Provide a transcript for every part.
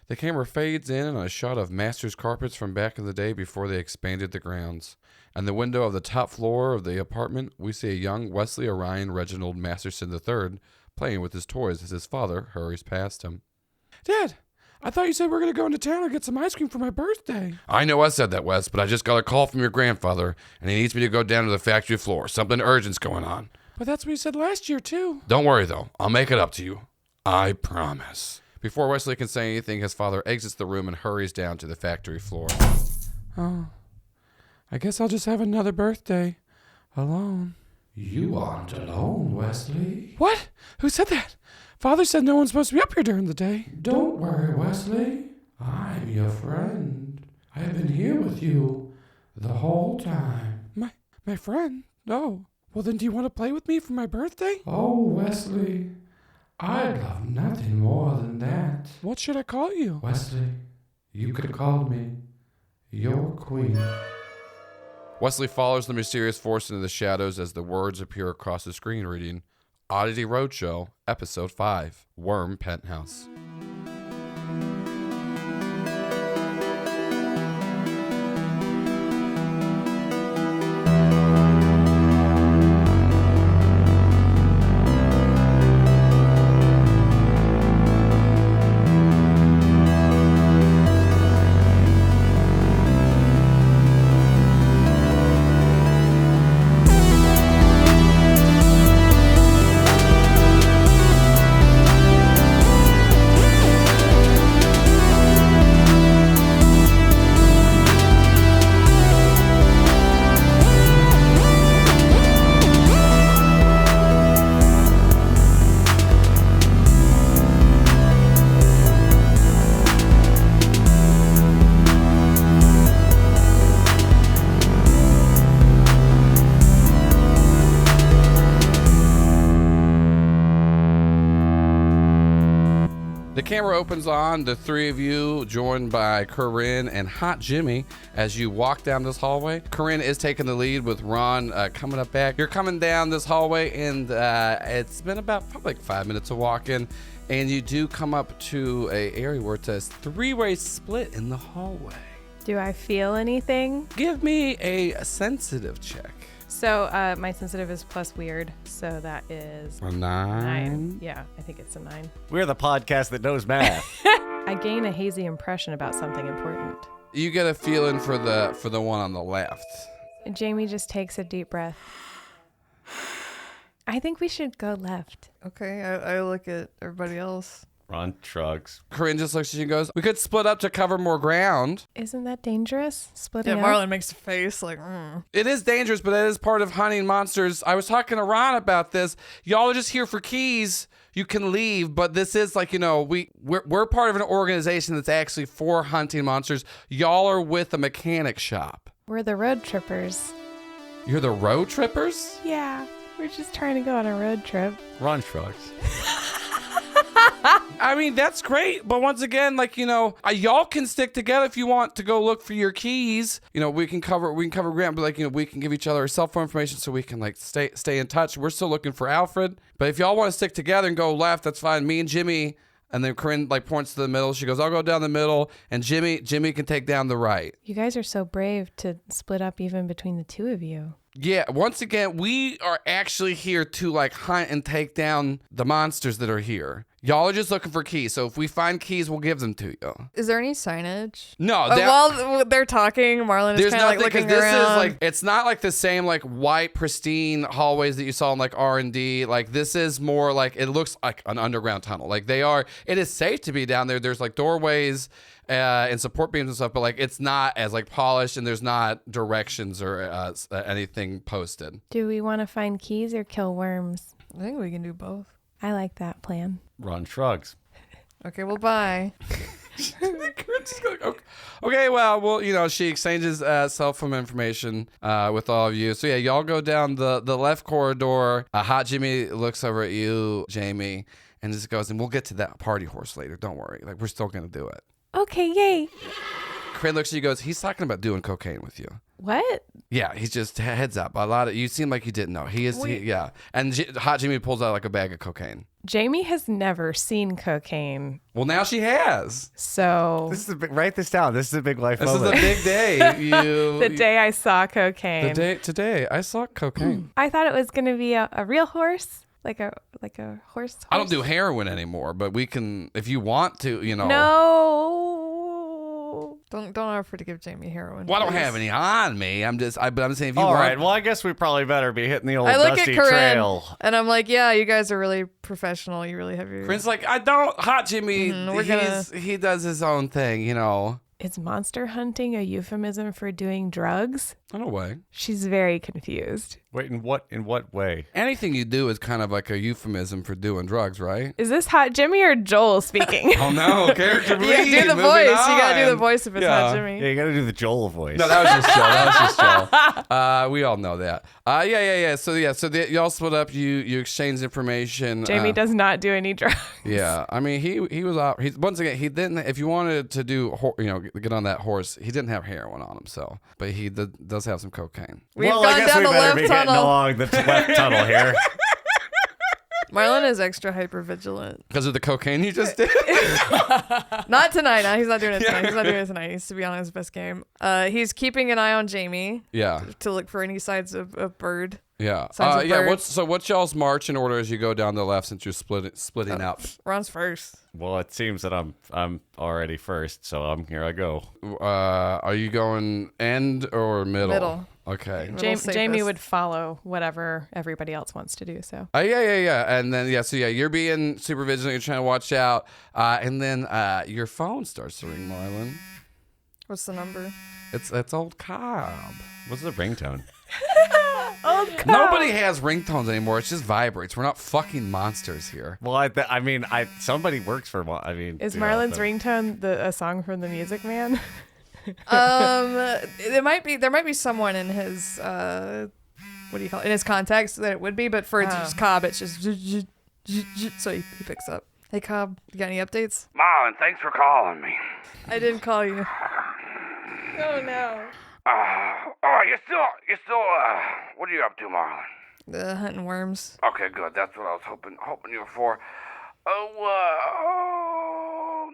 The camera fades in on a shot of Master's carpets from back in the day before they expanded the grounds. And the window of the top floor of the apartment, we see a young Wesley Orion Reginald Masterson III playing with his toys as his father hurries past him. Dad, I thought you said we were going to go into town and get some ice cream for my birthday. I know I said that, Wes, but I just got a call from your grandfather, and he needs me to go down to the factory floor. Something urgent's going on. But that's what you said last year, too. Don't worry, though. I'll make it up to you. I promise. Before Wesley can say anything, his father exits the room and hurries down to the factory floor. Oh, I guess I'll just have another birthday alone. You aren't alone, Wesley. What? Who said that? Father said no one's supposed to be up here during the day. Don't worry, Wesley. I'm your friend. I've been here with you the whole time. My friend? No. Well, then do you want to play with me for my birthday? Oh, Wesley, I'd love nothing more than that. What should I call you? Wesley, you could call me your queen. Wesley follows the mysterious force into the shadows as the words appear across the screen reading, Oddity Roadshow, Episode 5, Worm Penthouse. The camera opens on the three of you, joined by Corinne and Hot Jimmy, as you walk down this hallway. Corinne is taking the lead with Ron coming up back. You're coming down this hallway, and it's been about probably like 5 minutes of walking, and you do come up to a area where it says three-way split in the hallway. Do I feel anything? Give me a sensitive check. So my sensitive is plus weird, so that is a 9. Yeah, I think it's a 9. We're the podcast that knows math. I gain a hazy impression about something important. You get a feeling for the one on the left. Jamie just takes a deep breath. I think we should go left. Okay, I look at everybody else. Ron shrugs. Corinne just looks at you and goes, we could split up to cover more ground. Isn't that dangerous? Splitting up? Marlin makes a face like, It is dangerous, but that is part of hunting monsters. I was talking to Ron about this. Y'all are just here for keys. You can leave, but this is like, we're part of an organization that's actually for hunting monsters. Y'all are with a mechanic shop. We're the road trippers. You're the road trippers? Yeah, we're just trying to go on a road trip. Ron shrugs. I mean, that's great, but once again, y'all can stick together if you want to go look for your keys. We can cover ground, but we can give each other our cell phone information so we can stay in touch. We're still looking for Alfred, but if y'all want to stick together and go left, that's fine. Me and Jimmy, and then Corinne points to the middle. She goes, I'll go down the middle, and Jimmy can take down the right. You guys are so brave to split up even between the two of you. Yeah, once again, we are actually here to hunt and take down the monsters that are here. Y'all are just looking for keys, so if we find keys, we'll give them to you. Is there any signage? No. While they're talking, Marlin is kind of looking around. It's not like the same white pristine hallways that you saw in R&D. This is more it looks like an underground tunnel. It is safe to be down there. There's doorways and support beams and stuff, but it's not as polished, and there's not directions or anything posted. Do we want to find keys or kill worms? I think we can do both. I like that plan. Ron shrugs. Okay, well, bye. Okay, well, she exchanges cell phone information with all of you. So yeah, y'all go down the left corridor. Hot Jimmy looks over at you, Jamie, and just goes, and we'll get to that party horse later. Don't worry. We're still going to do it. Okay, yay. Corinne looks at you and goes, he's talking about doing cocaine with you. What? Yeah, he's just heads up. You seem like you didn't know. Yeah. And Hot Jimmy pulls out like a bag of cocaine. Jamie has never seen cocaine. Well, now she has. So Write this down. This is a big life This moment. is a big day. the day I saw cocaine. Today I saw cocaine. I thought it was going to be a real horse. Like a horse. I don't do heroin anymore, but we can, if you want to, No. Don't offer to give Jamie heroin. Well, I don't please. have any on me. I'm saying if you All want. right. Well, I guess we probably better be hitting the old I look at dusty Corinne trail. and I'm like, yeah, you guys are really professional. You really have your. Corinne's like, I don't. Hot Jimmy, he does his own thing, Is monster hunting a euphemism for doing drugs? In a way. She's very confused. Wait, in what way? Anything you do is kind of like a euphemism for doing drugs, right? Is this Hot Jimmy or Joel speaking? Oh no, character You bleed. gotta do the moving voice. You on. gotta do the voice if it's Yeah. not Jimmy. Yeah, you got to do the Joel voice. No, that was just Joe. We all know that. Yeah. So y'all split up. You exchange information. Jamie does not do any drugs. Yeah, I mean he was out. Once again he didn't. If you wanted to do get on that horse, he didn't have heroin on him. So, but he does have some cocaine. We've I gone guess down we the better left be getting tunnel. along the left tunnel here. Marlin is extra hyper vigilant. Because of the cocaine you just did. Not tonight. No, he's not doing it tonight. He's not doing it tonight. He's to be on his best game. He's keeping an eye on Jamie Yeah. to look for any signs of bird. Yeah. Signs of Yeah. birds. What's y'all's march in order as you go down the left since you're splitting up? Ron's first. Well, it seems that I'm already first, so here I go. Are you going end or middle? Middle. Okay. Middle Jamie safest. would follow whatever everybody else wants to do. So Yeah. And then you're being super vigilant. You're trying to watch out, and then your phone starts to ring, Marlin. What's the number? It's old Cobb. What's the ringtone? Nobody has ringtones anymore. It just vibrates. We're not fucking monsters here. Well, I mean, somebody works for. I mean, is you know, Marlin's the- ringtone a song from the Music Man? There might be someone in his what do you call it? In his contacts that it would be, but for it's just Cobb, it's just so he picks up. Hey Cobb, you got any updates? Marlin, thanks for calling me. I didn't call you. Oh no. You're still, what are you up to, Marlin? Hunting worms. Okay, good. That's what I was hoping you were for.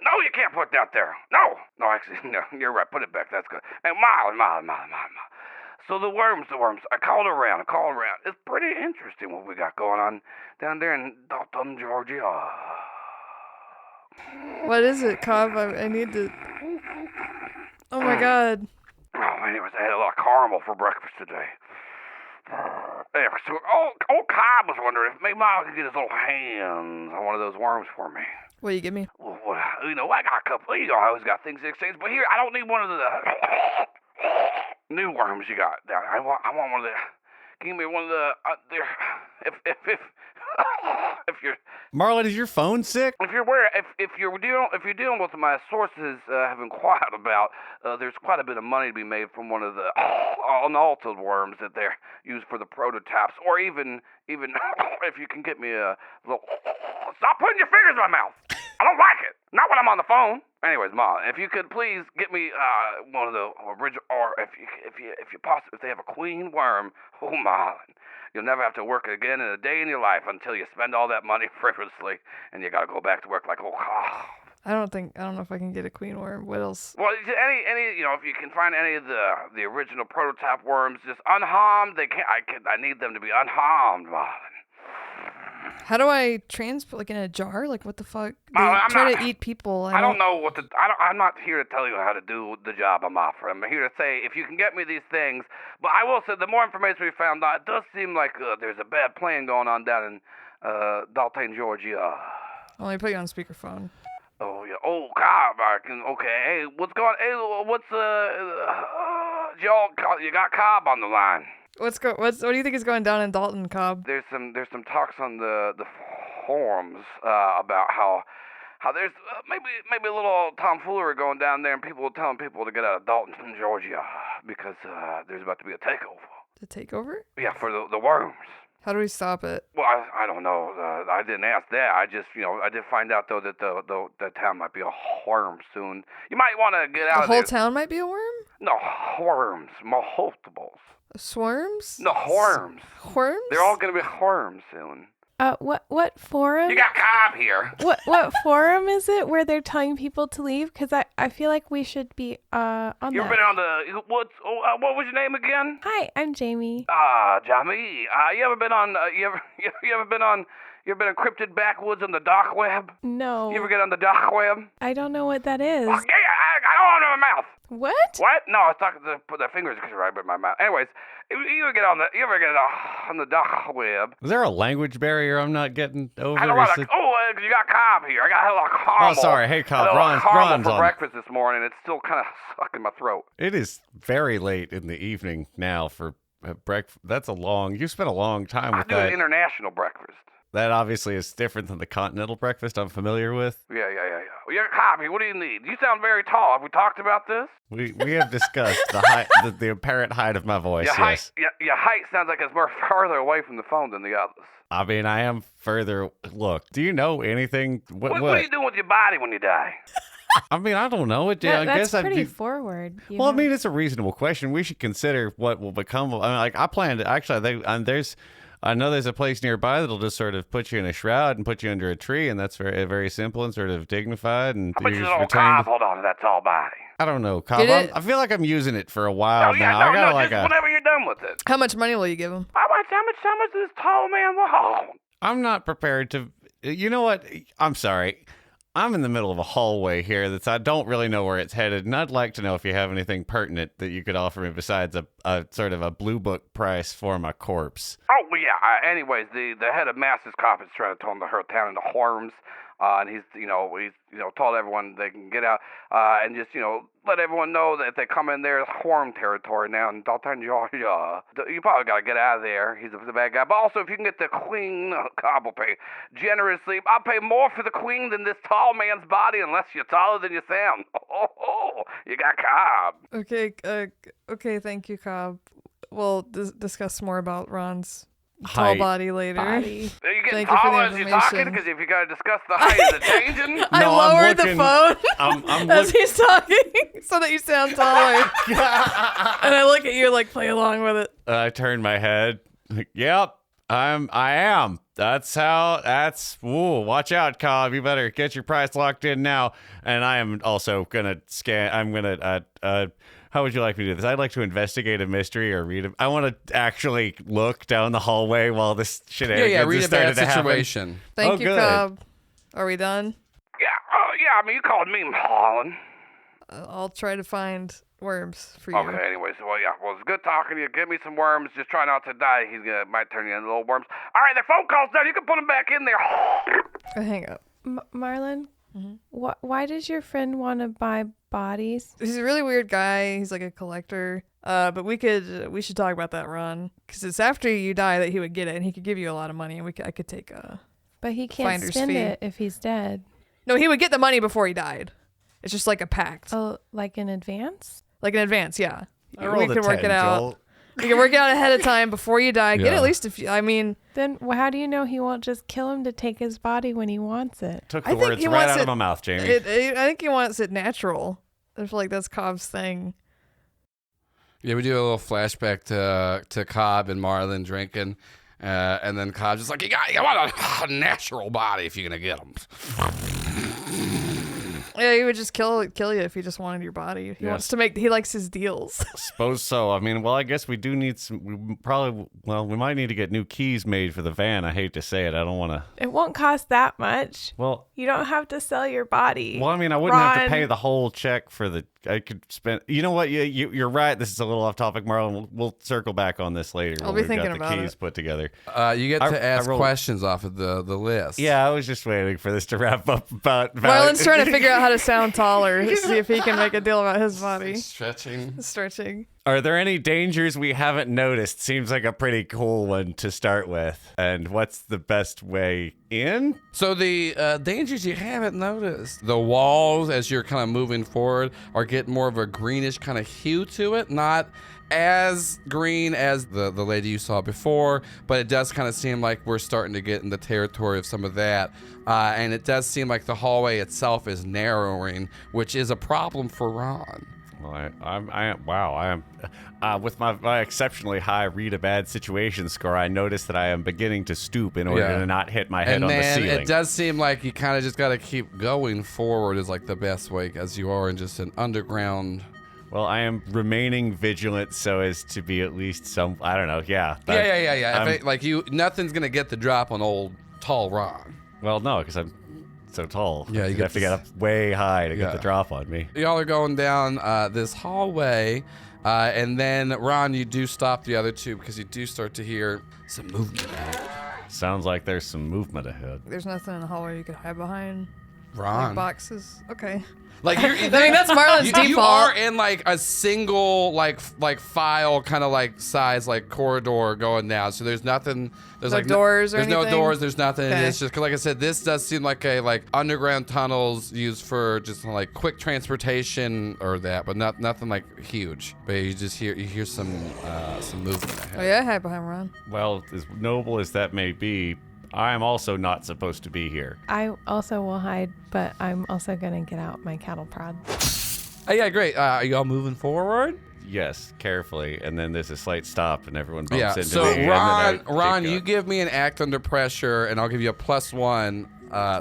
No, you can't put that there. No, actually, no, you're right. Put it back. That's good. Hey, Marlin. So the worms. I called around. It's pretty interesting what we got going on down there in Dalton, Georgia. What is it, Cobb? I need to. Oh my God. Oh, anyways, I had a lot of caramel for breakfast today. Anyway, so old Cobb was wondering if maybe Miles could get his little hands on one of those worms for me. What do you give me? Well, I got a couple. I always got things to exchange, but here I don't need one of the new worms you got. I want one of the. Give me one of the. If you're. Marlin, is your phone sick? If you're dealing with my sources have inquired about, there's quite a bit of money to be made from one of the unaltered worms that they're used for the prototypes, or even if you can get me a little. Stop putting your fingers in my mouth. I don't like it. Not when I'm on the phone. Anyways, Ma, if you could please get me one of the original, or if they have a queen worm, oh Marlin. You'll never have to work again in a day in your life until you spend all that money frivolously, and you got to go back to work like old Cobb. I don't know if I can get a queen worm. What else? Well, any if you can find any of the original prototype worms, just unharmed. I need them to be unharmed, Marlin. How do I transport, like in a jar? Like what the fuck? They I'm try not- to eat people. I don't know what I'm not here to tell you how to do the job I'm offering. I'm here to say if you can get me these things. But I will say the more information we found out, it does seem like there's a bad plan going on down in Dalton, Georgia. Let me put you on speakerphone. Oh yeah. Oh Cobb, okay. Hey, what's going? Hey, what's you got Cobb on the line? What do you think is going down in Dalton, Cobb? There's some talks on the forums about how there's maybe a little tomfoolery going down there, and people telling people to get out of Dalton, Georgia, because there's about to be a takeover. The takeover? Yeah, for the worms. How do we stop it? Well, I don't know. I didn't ask that. I just, I did find out, though, that the town might be a worm soon. You might want to get out The of whole there. town might be a worm? No, worms. Multiples. Swarms? No, worms. Worms? They're all going to be worms soon. What forum? You got Cobb here. What forum is it where they're telling people to leave? Because I feel like we should be on You ever that. been on the, what was your name again? Hi, I'm Jamie. Jamie. You ever been on, you ever been encrypted backwoods on the dark web? No, You ever get on the dark web? I don't know what that is. Oh, yeah, I don't have a mouth. What? What? No, I was talking to put the fingers right in my mouth. Anyways, you ever get on the dark web? Is there a language barrier I'm not getting over? I don't want Is to. it- You got Cobb here. I got a lot of caramel. Oh, sorry. Hey, Cobb. I had a lot of Ron's caramel for on. breakfast this morning. It's still kind of stuck in my throat. It is very late in the evening now for breakfast. You spent a long time I with do that. an international breakfast. That obviously is different than the continental breakfast I'm familiar with. Yeah. Well, you're Cobb. What do you need? You sound very tall. Have we talked about this? We have discussed the height, the apparent height of my voice. Your Yes. your height sounds like it's more farther away from the phone than the others. I mean, I am further. Look, do you know anything? What are you doing with your body when you die? I mean, I don't know. I That's guess I'd pretty be. forward. you Well, I know? mean, it's a reasonable question. We should consider what will become. I plan to actually. I know there's a place nearby that'll just sort of put you in a shroud and put you under a tree, and that's very, very simple and sort of dignified. And How much you is just little return. Cobb hold on to that tall body? I don't know, Cobb. Get it? I feel like I'm using it for a while Oh, yeah, now. I got just whenever you're done with it. How much money will you give him? How much does this tall man want? I'm not prepared to. You know what? I'm sorry. I'm in the middle of a hallway here I don't really know where it's headed, and I'd like to know if you have anything pertinent that you could offer me besides a sort of a blue book price for my corpse. Oh, well, yeah. Anyways, the head of Master's Cop is trying to turn the whole town into worms. And he's told everyone they can get out, and just, let everyone know that if they come in there, it's worm territory now in Dalton, Georgia. You probably got to get out of there. He's the bad guy. But also, if you can get the queen, Cobb will pay generously. I'll pay more for the queen than this tall man's body, unless you're taller than you sound. Oh, you got Cobb. Okay, thank you, Cobb. We'll discuss more about Ron's tall Height. body later. Are you getting Thank you for the taller as you're talking? information. Because if you got to discuss the height, is it changing? I No, I'm lowered the looking- phone I'm as he's talking so that you sound taller. And I look at you like, play along with it. I turn my head. Yep, I am. Ooh, watch out, Cobb. You better get your price locked in now. And I am also gonna how would you like me to do this? I'd like to investigate a mystery or read I want to actually look down the hallway while this shenanigans read is a bad starting to happen. situation. Thank Oh, you, good. Cobb. Are we done? Yeah, I mean, you called me Marlin. I'll try to find worms for you. Okay, anyways, it's good talking to you. Give me some worms. Just try not to die. Might turn you into little worms. All right, the phone call's done. You can put them back in there. Hang up. Marlin, why does your friend want to buy bodies? He's a really weird guy. He's like a collector. But we should talk about that, Ron. Because it's after you die that he would get it, and he could give you a lot of money, and I could take a... But he can't Finder's spend fee. it if he's dead. No, he would get the money before he died. It's just like a pact. Oh, like in advance? Like in advance, yeah. I rolled We a can work 10, it out. Joel. You can work it out ahead of time before you die. Get Yeah. at least a few. I mean, Then how do you know he won't just kill him to take his body when he wants it? Took I the think words he right wants out it- of my mouth, Jamie. I think he wants it natural. I feel like that's Cobb's thing. Yeah, we do a little flashback to Cobb and Marlin drinking, and then Cobb's just like, you want a natural body if you're gonna get them. Yeah, he would just kill you if he just wanted your body. He wants to make. He likes his deals. Suppose so. I mean, well, I guess we do need we might need to get new keys made for the van. I hate to say it. I don't want to. It won't cost that much. Well, You don't have to sell your body. I mean, I wouldn't have to Ron. pay the whole check for the. I could spend. You know what? You're right. This is a little off topic, Marlon. We'll circle back on this later. I'll when be we've got thinking the about keys it. put together. You get I to ask rolled- questions off of the list. Yeah, I was just waiting for this to wrap up. About Marlon's trying to figure out how to sound taller, see if he can make a deal about his body. Stretching. Stretching. Are there any dangers we haven't noticed? Seems like a pretty cool one to start with. And what's the best way in? So the dangers you haven't noticed. The walls, as you're kind of moving forward, are getting more of a greenish kind of hue to it. Not as green as the lady you saw before, but it does kind of seem like we're starting to get in the territory of some of that. And it does seem like the hallway itself is narrowing, which is a problem for Ron. Well, I am with my exceptionally high read a bad situation score, I noticed that I am beginning to stoop in order to not hit my head on the ceiling. It does seem like you kind of just got to keep going forward is like the best way, as you are in just an underground. Well, I am remaining vigilant so as to be at least some, I don't know, yeah. Nothing's going to get the drop on old tall Ron. Well, no, because I'm so tall. Yeah, you have to get up way high to get the drop on me. Y'all are going down this hallway, and then, Ron, you do stop the other two because you do start to hear some movement ahead. Sounds like there's some movement ahead. There's nothing in the hallway you could hide behind. Ron. Like boxes. Okay. Like that's Marlin's default. You are in like a single like file kind of like size like corridor going down. So there's nothing. There's no like doors or there's anything? no doors. There's nothing. Okay. It's just like I said. This does seem like a like underground tunnels used for just like quick transportation or that, but nothing like huge. But you just hear some movement ahead. Oh yeah, hide behind Ron. Well, as noble as that may be, I am also not supposed to be here. I also will hide, but I'm also going to get out my cattle prod. Oh, yeah, great. Are y'all moving forward? Yes, carefully, and then there's a slight stop, and everyone bumps into So me. Ron, you give me an act under pressure, and I'll give you a +1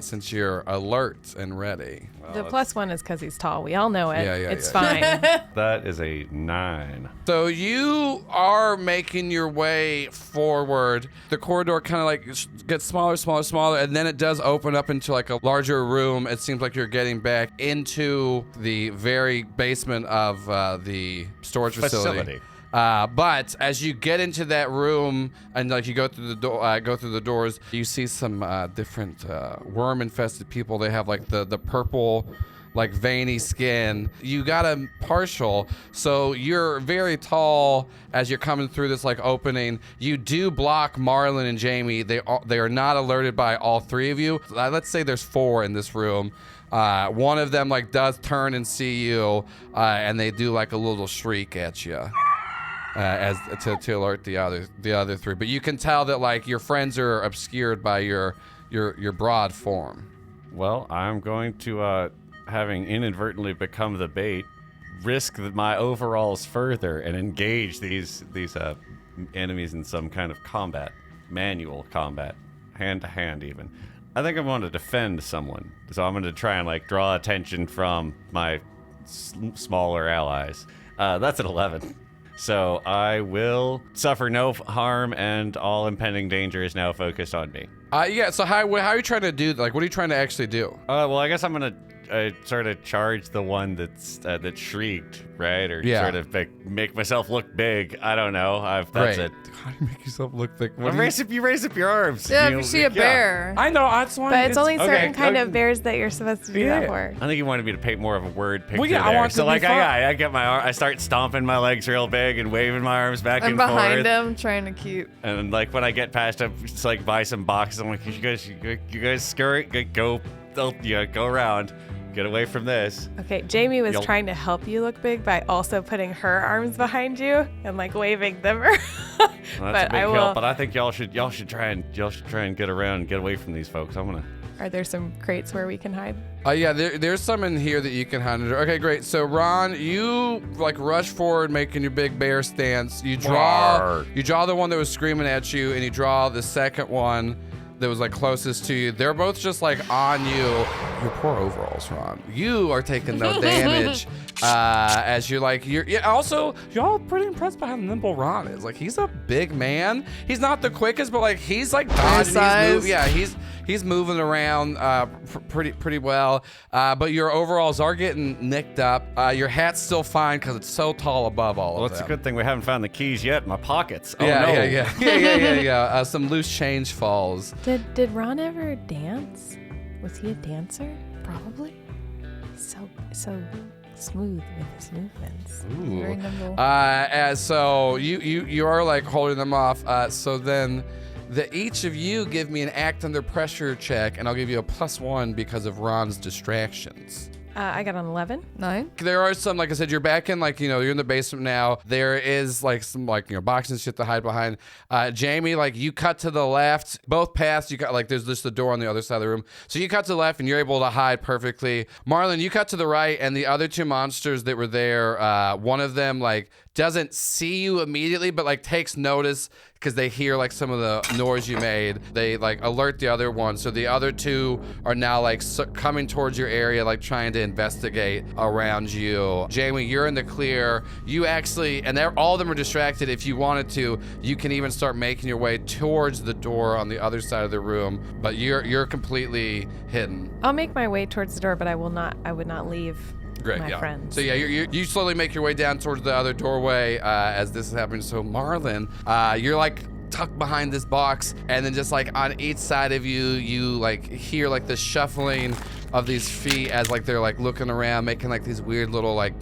since you're alert and ready. The +1 is because he's tall. We all know it. Yeah, it's yeah. fine. That is a 9. So you are making your way forward. The corridor kind of like gets smaller, and then it does open up into like a larger room. It seems like you're getting back into the very basement of the storage facility. But as you get into that room and like you go through the doors, you see some different worm-infested people. They have like the purple, like veiny skin. You got a partial, so you're very tall as you're coming through this like opening. You do block Marlin and Jamie. They are not alerted by all three of you. Let's say there's 4 in this room. One of them like does turn and see you, and they do like a little shriek at you. As to alert the other 3, but you can tell that like your friends are obscured by your broad form. Well, I'm going to, having inadvertently become the bait, risk my overalls further and engage these enemies in some kind of combat, manual combat, hand to hand even. I think I want to defend someone, so I'm going to try and like draw attention from my smaller allies. That's an 11. So I will suffer no harm, and all impending danger is now focused on me. So how are you trying to do? Like, what are you trying to actually do? Well, I guess I'm gonna sort of charge the one that shrieked, right? Or sort of like, make myself look big. I don't know. That's it. How do you make yourself look big? You raise up your arms. Yeah, if you see a bear. I know. I just want. But it's only certain kind of bears that you're supposed to do that for. I think you wanted me to paint more of a word picture. Well, yeah, there. I want so to like be fun. I get my arm, I start stomping my legs real big and waving my arms back I'm and forth. behind him, trying to keep. And like when I get past him, just like buy some boxes. I'm like, you guys scurry, go around, get away from this. Okay, Jamie was trying to help you look big by also putting her arms behind you and like waving them. Well, that's but a big help. But I think y'all should try and get around and get away from these folks. Are there some crates where we can hide? Yeah, there's some in here that you can hide under. Okay, great. So Ron, you like rush forward, making your big bear stance. You draw the one that was screaming at you, and you draw the second one that was like closest to you. They're both just like on you. Your poor overalls, Ron. You are taking no damage. As you're like also y'all pretty impressed by how nimble Ron is. Like he's a big man. He's not the quickest, but like he's like dodging. He's moving around pretty well. But your overalls are getting nicked up. Your hat's still fine because it's so tall above all of them. Well, it's a good thing we haven't found the keys yet in my pockets. Oh yeah, no. Yeah. Some loose change falls. Did Ron ever dance? Was he a dancer? Probably. So smooth with his movements. Very nimble. So you are like holding them off. So then each of you give me an act under pressure check, and I'll give you a +1 because of Ron's distractions. I got an 11. 9. There are some, like I said, you're back in, like, you're in the basement now. There is like some, like, boxes and shit to hide behind. Jamie, like, you cut to the left, both paths. You got, like, there's just the door on the other side of the room. So you cut to the left and you're able to hide perfectly. Marlin, you cut to the right, and the other two monsters that were there, one of them, like, doesn't see you immediately, but like takes notice because they hear like some of the noise you made. They like alert the other one. So the other two are now like coming towards your area, like trying to investigate around you. Jamie, you're in the clear. You actually, and all of them are distracted. If you wanted to, you can even start making your way towards the door on the other side of the room, but you're completely hidden. I'll make my way towards the door, but I would not leave. Great, my yeah. friends. So yeah, you slowly make your way down towards the other doorway as this is happening. So Marlin, you're like tucked behind this box, and then just like on each side of you like hear like the shuffling of these feet as like they're like looking around, making like these weird little like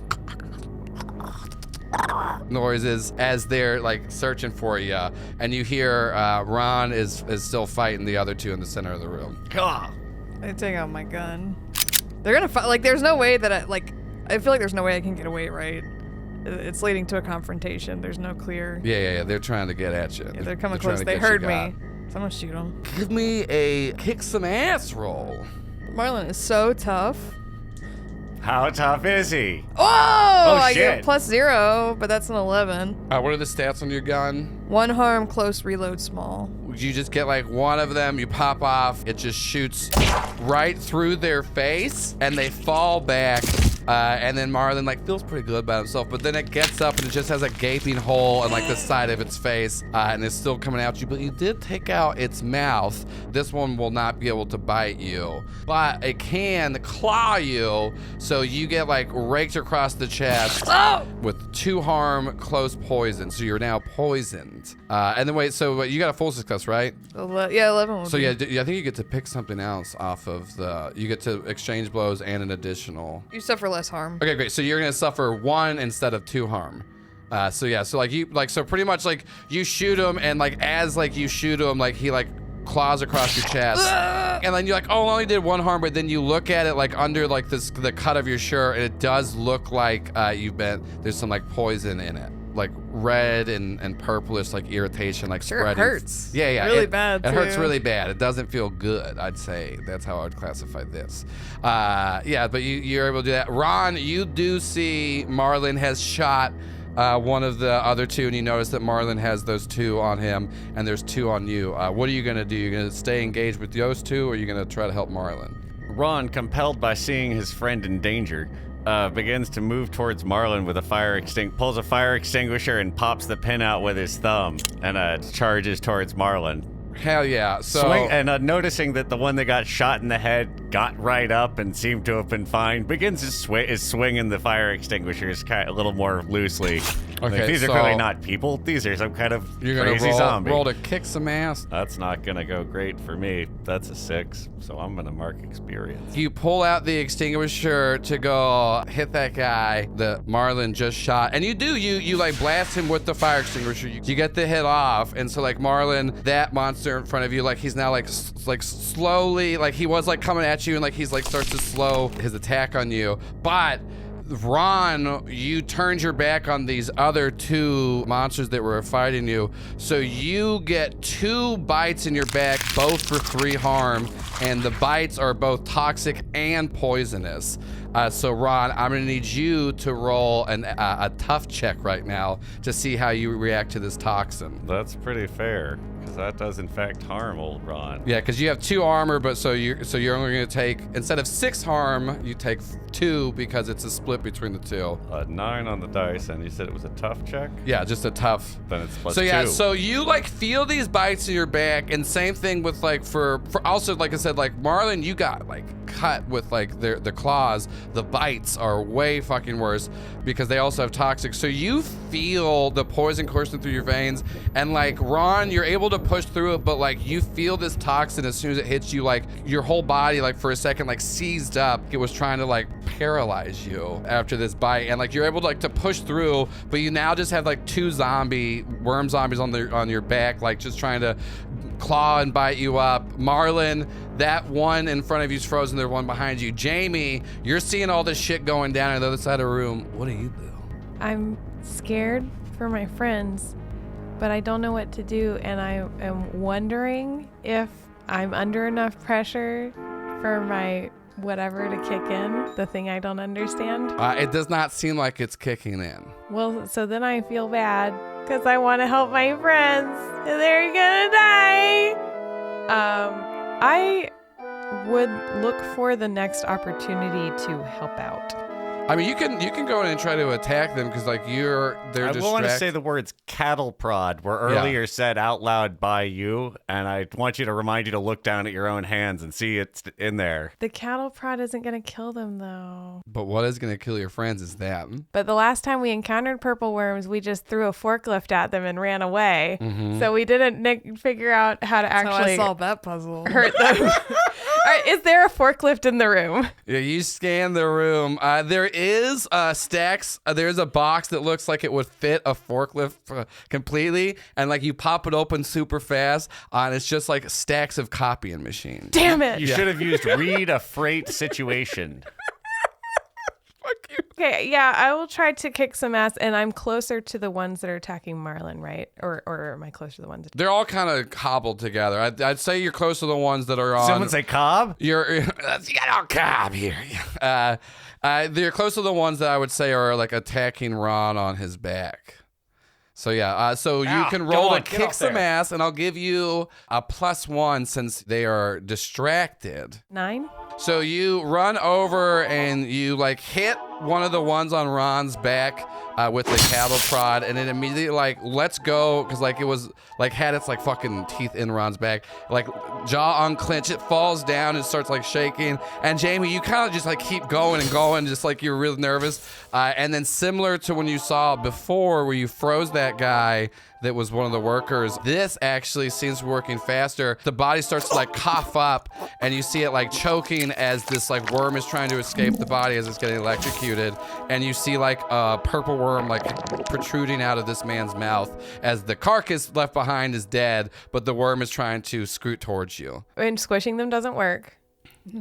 noises as they're like searching for you. And you hear Ron is still fighting the other two in the center of the room. God. I take out my gun. They're gonna fight. Like, there's no way that I feel like there's no way I can get away, right? It's leading to a confrontation. There's no clear. Yeah. They're trying to get at you. Yeah, they're coming trying close. to They get heard you, me. God. So I'm gonna shoot them. Give me a kick some ass roll. Marlin is so tough. How tough is he? Oh, I shit. get +0, but that's an 11. What are the stats on your gun? 1 harm, close, reload, small. You just get like one of them, you pop off, it just shoots right through their face, and they fall back. And then Marlin like feels pretty good about himself, but then it gets up and it just has a gaping hole in like the side of its face, and it's still coming at you. But you did take out its mouth. This one will not be able to bite you, but it can claw you. So you get like raked across the chest with 2 harm, close poison. So you're now poisoned. And then wait, so you got a full success, right? Yeah, 11 would So be. yeah, I think you get to pick something else off of you get to exchange blows and an additional. You suffer less harm. Okay, great. So you're gonna suffer 1 instead of 2 harm. So yeah, so like so pretty much like you shoot him, and like as like you shoot him, like he like claws across your chest, and then you're like, oh, I only did 1 harm, but then you look at it like under like the cut of your shirt, and it does look like there's some like poison in it. Like red and purplish, like irritation, like Sure, spreading. it hurts. Yeah. Really bad, It hurts too. really bad. It doesn't feel good, I'd say. That's how I would classify this. Yeah, but you're able to do that. Ron, you do see Marlin has shot one of the other two, and you notice that Marlin has those 2 on him, and there's 2 on you. What are you gonna do? You're gonna stay engaged with those 2, or are you gonna try to help Marlin? Ron, compelled by seeing his friend in danger, begins to move towards Marlin with pulls a fire extinguisher and pops the pin out with his thumb, and charges towards Marlin. Hell yeah. So Noticing that the one that got shot in the head got right up and seemed to have been fine, begins is swinging the fire extinguishers a little more loosely. Okay, Like, these so are clearly not people. These are some kind of you're gonna crazy zombie. roll to kick some ass. That's not gonna go great for me. That's a 6, so I'm gonna mark experience. You pull out the extinguisher to go hit that guy that Marlin just shot, and you like blast him with the fire extinguisher. You get the hit off, and so like Marlin, that monster in front of you, like he's now like slowly, like he was like coming at you, and like he's like starts to slow his attack on you, but Ron, you turned your back on these other 2 monsters that were fighting you, so you get 2 bites in your back, both for 3 harm, and the bites are both toxic and poisonous. So Ron, I'm gonna need you to roll a tough check right now to see how you react to this toxin. That's pretty fair, because that does in fact harm old Ron. Yeah, because you have 2 armor, but so you're only gonna take, instead of 6 harm, you take 2 because it's a split between the 2. 9 on the dice, and you said it was a tough check? Yeah, just a tough. Then it's +2. So yeah, so you like feel these bites in your back, and same thing with like for also, like I said, like Marlin, you got like cut with like the claws. The bites are way fucking worse because they also have toxic. So you feel the poison coursing through your veins, and like Ron, you're able to to push through it, but like you feel this toxin as soon as it hits you, like your whole body, like for a second, like seized up. It was trying to like paralyze you after this bite, and like you're able to like to push through, but you now just have like 2 worm zombies on your back, like just trying to claw and bite you up. Marlin, that one in front of you's frozen. There's one behind you. Jamie, you're seeing all this shit going down on the other side of the room. What do you do? I'm scared for my friends, but I don't know what to do, and I am wondering if I'm under enough pressure for my whatever to kick in, the thing I don't understand. It does not seem like it's kicking in. Well, so then I feel bad because I want to help my friends and they're gonna die. I would look for the next opportunity to help out. I mean, you can go in and try to attack them because like they're distracted. I want to say the words cattle prod were earlier said out loud by you, and I want you to remind you to look down at your own hands and see it's in there. The cattle prod isn't going to kill them, though. But what is going to kill your friends is that. But the last time we encountered purple worms, we just threw a forklift at them and ran away. Mm-hmm. So we didn't figure out how to That's how I actually solved that puzzle. hurt them. All right, is there a forklift in the room? Yeah, you scan the room. There is stacks. There's a box that looks like it would fit a forklift completely, and like you pop it open super fast, and it's just like stacks of copying machines. Damn it. You should have used read a freight situation. Fuck you. Okay, yeah, I will try to kick some ass, and I'm closer to the ones that are attacking Marlin, right? Or am I closer to the ones? They're all kind of cobbled together. I'd say you're close to the ones that are on. Someone say Cobb? You got all Cobb here. They're close to the ones that I would say are like attacking Ron on his back. So yeah, so you can roll to kick some ass, and I'll give you a +1 since they are distracted. 9? So you run over and you like hit one of the ones on Ron's back with the cattle prod, and it immediately like lets go because like it was like had its like fucking teeth in Ron's back, like jaw unclench, it falls down and starts like shaking. And Jamie, you kind of just like keep going and going, just like you're really nervous. And then similar to when you saw before where you froze that guy that was one of the workers, this actually seems to be working faster. The body starts to like cough up, and you see it like choking as this like worm is trying to escape the body as it's getting electrocuted. And you see like a purple worm like protruding out of this man's mouth as the carcass left behind is dead, but the worm is trying to scoot towards you. And squishing them doesn't work.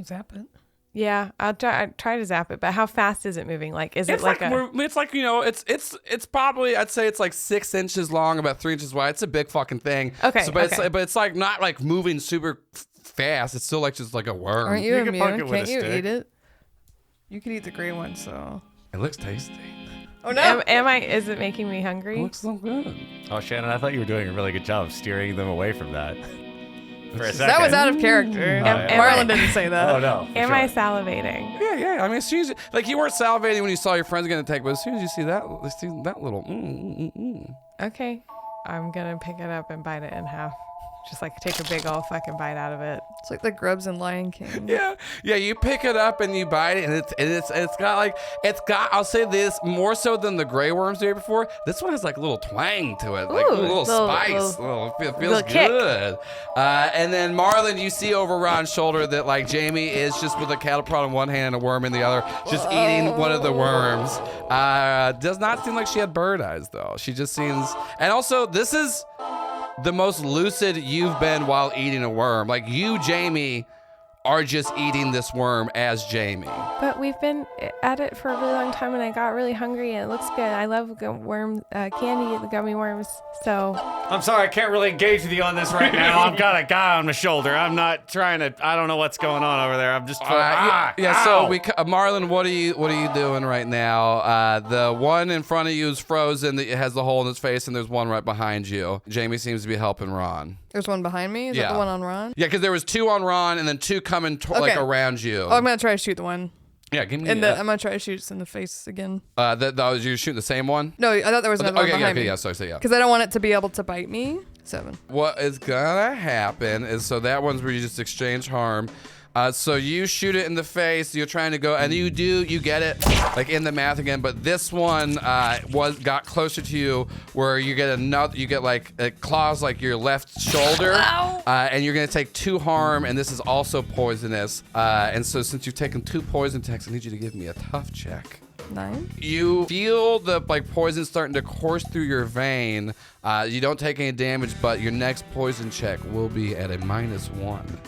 Zap it. Yeah, I'll try to zap it, but how fast is it moving? Like, is it like a... It's like, you know, it's probably, I'd say it's like 6 inches long, about 3 inches wide. It's a big fucking thing. Okay, So, but it's like not like moving super fast. It's still like just like a worm. Aren't you can poke immune? it with Can't a you stick. eat it? You could eat the gray one, so... It looks tasty. Oh, no! Is it making me It hungry? looks so good. Oh, Shannon, I thought you were doing a really good job of steering them away from that. For a second. That was out of character. Am Marlin I- didn't say that. Oh, no. Am I salivating? Yeah. I mean, as soon as like you weren't salivating when you saw your friends getting attacked, but as soon as you see that little, Okay, I'm gonna pick it up and bite it in half. Just like take a big old fucking bite out of it. It's like the grubs in Lion King. Yeah. You pick it up and you bite it, and it's got. I'll say this more so than the gray worms did before. This one has like a little twang to it, like Ooh, a little spice. It feels kick. good. And then Marlin, you see over Ron's shoulder that like Jamie is just with a cattle prod in one hand and a worm in the other, just eating one of the worms. Does not seem like she had bird eyes though. She just seems, and also this is the most lucid you've been while eating a worm. Like you, Jamie, are just eating this worm as Jamie. But we've been at it for a really long time, and I got really hungry, and it looks good. I love worm candy, the gummy worms. So I'm sorry, I can't really engage with you on this right now. I've got a guy on my shoulder. I'm not trying to. I don't know what's going on over there. I'm just. So Marlin, what are you doing right now? The one in front of you is frozen. It has the hole in its face, and there's one right behind you. Jamie seems to be helping Ron. There's one behind me? Is that the one on Ron? Yeah, because there was 2 on Ron, and then 2 coming like around you. Oh, I'm going to try to shoot the one. Yeah, give me. I'm going to try to shoot it in the face again. That was you shooting the same one? No, I thought there was another one behind me. Yeah, sorry, yeah. Because I don't want it to be able to bite me. 7. What is gonna happen is, so that one's where you just exchange harm. So you shoot it in the face. You're trying to go, and you get it like in the mouth again. But this one got closer to you, where you get like it claws like your left shoulder, and you're gonna take 2 harm, and this is also poisonous. And so since you've taken 2 poison attacks, I need you to give me a tough check. 9. You feel the poison starting to course through your vein. You don't take any damage, but your next poison check will be at a -1.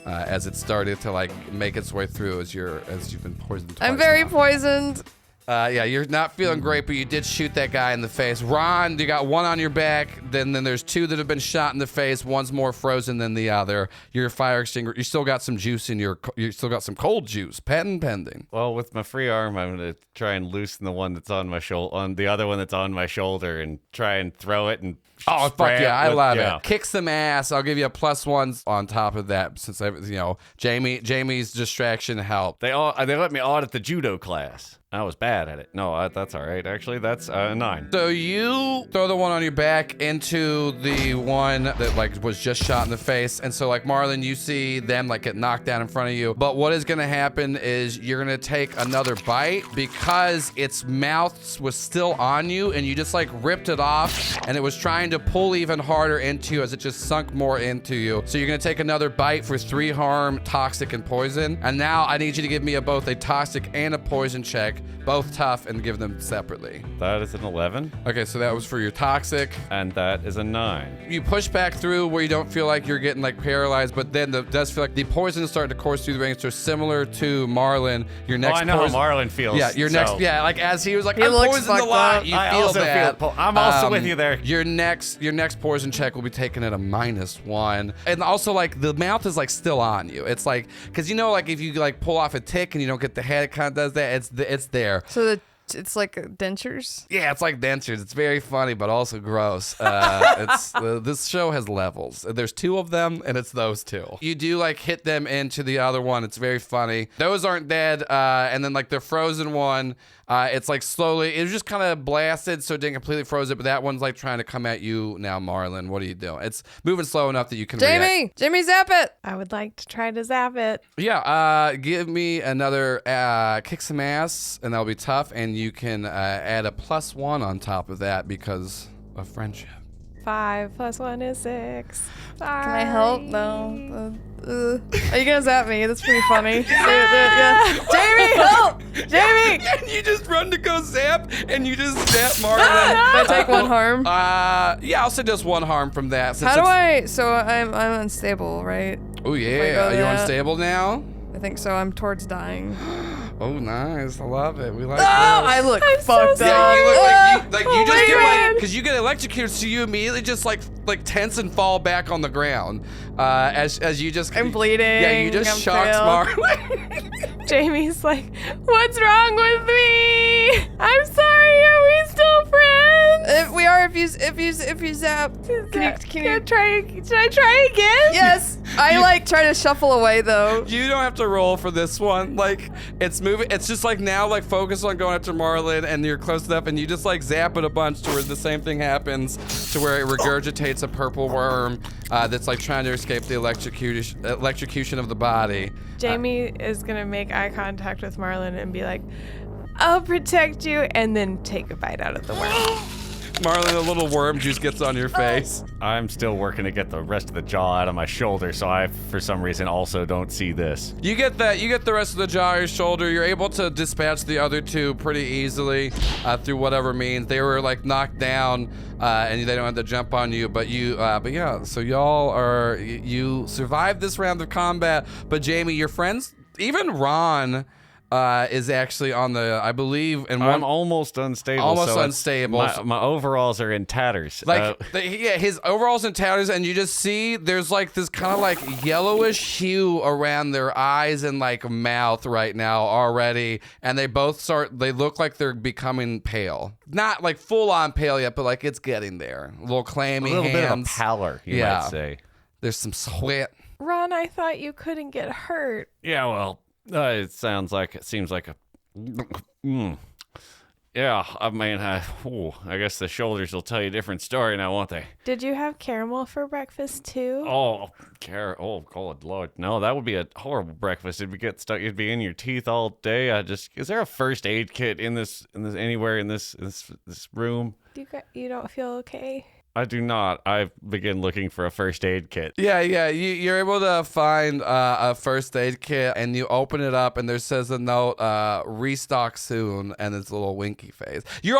As it started to make its way through as you've been poisoned twice. I'm very now. poisoned. Yeah, you're not feeling great, but you did shoot that guy in the face. Ron, you got 1 on your back. Then there's 2 that have been shot in the face. One's more frozen than the other. Your fire extinguisher. You still got some juice in you still got some cold juice. Patent pending. Well, with my free arm, I'm gonna try and loosen the one that's on my shoulder, on the other one that's on my shoulder, and try and throw it and. Oh fuck yeah! I love yeah. it. Kick some ass. I'll give you a +1 on top of that, since Jamie's distraction helped. They let me audit the judo class. I was bad at it. No, that's all right. Actually, that's 9. So you throw the one on your back into the one that was just shot in the face, and so Marlin, you see them get knocked down in front of you. But what is gonna happen is you're gonna take another bite because its mouth was still on you, and you just ripped it off, and it was trying to pull even harder into you as it just sunk more into you. So you're gonna take another bite for 3 harm, toxic, and poison. And now I need you to give me both a toxic and a poison check. Both tough, and give them separately. That is an 11. Okay, so that was for your toxic. And that is a 9. You push back through where you don't feel like you're getting paralyzed, but then it does feel like the poison is starting to course through the veins. So similar to Marlin, your next I know poison, how Marlin feels. Yeah, your next, as he was He I'm looks poisoned a fucked lot. up. You I feel also that. I'm also with you there. Your next poison check will be taken at a -1, and also the mouth is still on you. It's because if you pull off a tick and you don't get the head, it kind of does that. It's there. So it's like dentures. Yeah, it's like dentures. It's very funny, but also gross. This show has levels. There's 2 of them, and it's those 2. You do hit them into the other one. It's very funny. Those aren't dead, and then the frozen one. It's slowly. It was just kind of blasted, so it didn't completely froze it. But that one's trying to come at you now, Marlin. What are you doing? It's moving slow enough that you can. React. Jamie, zap it. I would like to try to zap it. Yeah. Give me another kick some ass, and that'll be tough. And you can add a +1 on top of that because of friendship. 5 + 1 is 6. Sorry. Can I help? No. Are you gonna zap me? That's pretty funny. Yeah. Jamie, help! Jamie! And you just run to go zap, and you just zap Marlin. Can I take 1 harm? Yeah, I'll say just 1 harm from that. How do I? So I'm unstable, right? Oh yeah, are you unstable now? I think so. I'm towards dying. Oh, nice. I love it. We like Oh, this. I look fucked so up. Yeah, you look like you just man. because you get electrocuted, so you immediately just like tense and fall back on the ground. As you just I'm bleeding. Yeah, you just I'm shocked pale. Marlin. Jamie's like, what's wrong with me? I'm sorry. Are we still friends? If we are, if you zap, can you try? Should I try again? Yes. I try to shuffle away though. You don't have to roll for this one. It's moving. It's just now focus on going after Marlin, and you're close enough, and you just zap it a bunch to where the same thing happens, to where it regurgitates a purple worm that's trying to escape the electrocution of the body. Jamie is gonna make eye contact with Marlin and be like, I'll protect you, and then take a bite out of the worm. Marlin, a little worm juice gets on your face. I'm still working to get the rest of the jaw out of my shoulder, so I, for some reason, also don't see this. You get that. You get the rest of the jaw on your shoulder. You're able to dispatch the other 2 pretty easily through whatever means. They were knocked down, and they don't have to jump on you. But yeah. So y'all are you survived this round of combat. But Jamie, your friends, even Ron. Is actually on the, I believe, and I'm almost unstable. Almost so unstable. My overalls are in tatters. His overalls in tatters, and you just see there's this kind of yellowish hue around their eyes and mouth right now already, and they look like they're becoming pale. Not full on pale yet, but it's getting there. A little clammy a little hands. bit of a pallor, you might say. There's some sweat. Ron, I thought you couldn't get hurt. Yeah, well, it seems like a. Yeah, I mean, I guess the shoulders will tell you a different story now, won't they? Did you have caramel for breakfast too? Oh, God, Lord. No, that would be a horrible breakfast. It'd get stuck. It'd be in your teeth all day. Is there a first aid kit in this anywhere in this room? You don't feel okay? I do not. I begin looking for a first aid kit. Yeah. You're able to find a first aid kit, and you open it up, and there says a note, restock soon, and it's a little winky face. You're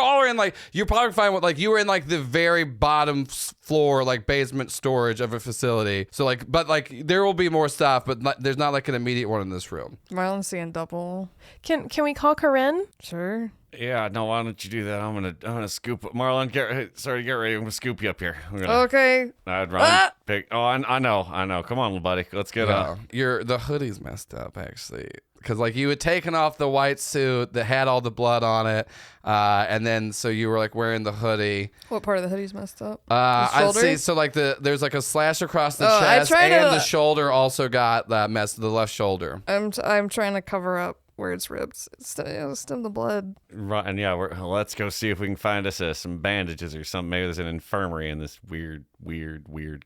probably fine with, you were in, the very bottom floor, basement storage of a facility. So, but there will be more stuff, but there's not, an immediate one in this room. Marlin's seeing double. Can we call Corinne? Sure. Yeah, no, why don't you do that? I'm gonna scoop up. Marlon, get ready. I'm gonna scoop you up here. Okay. I'd run. I know. Come on, buddy. Let's get up. The hoodie's messed up, actually. Because, you had taken off the white suit that had all the blood on it, and then so you were, wearing the hoodie. What part of the hoodie's messed up? I see. So, there's, a slash across the chest, and the shoulder also got that mess, the left shoulder. I'm trying to cover up where it's ripped. Stem the blood. Right, and let's go see if we can find us some bandages or something. Maybe there's an infirmary in this weird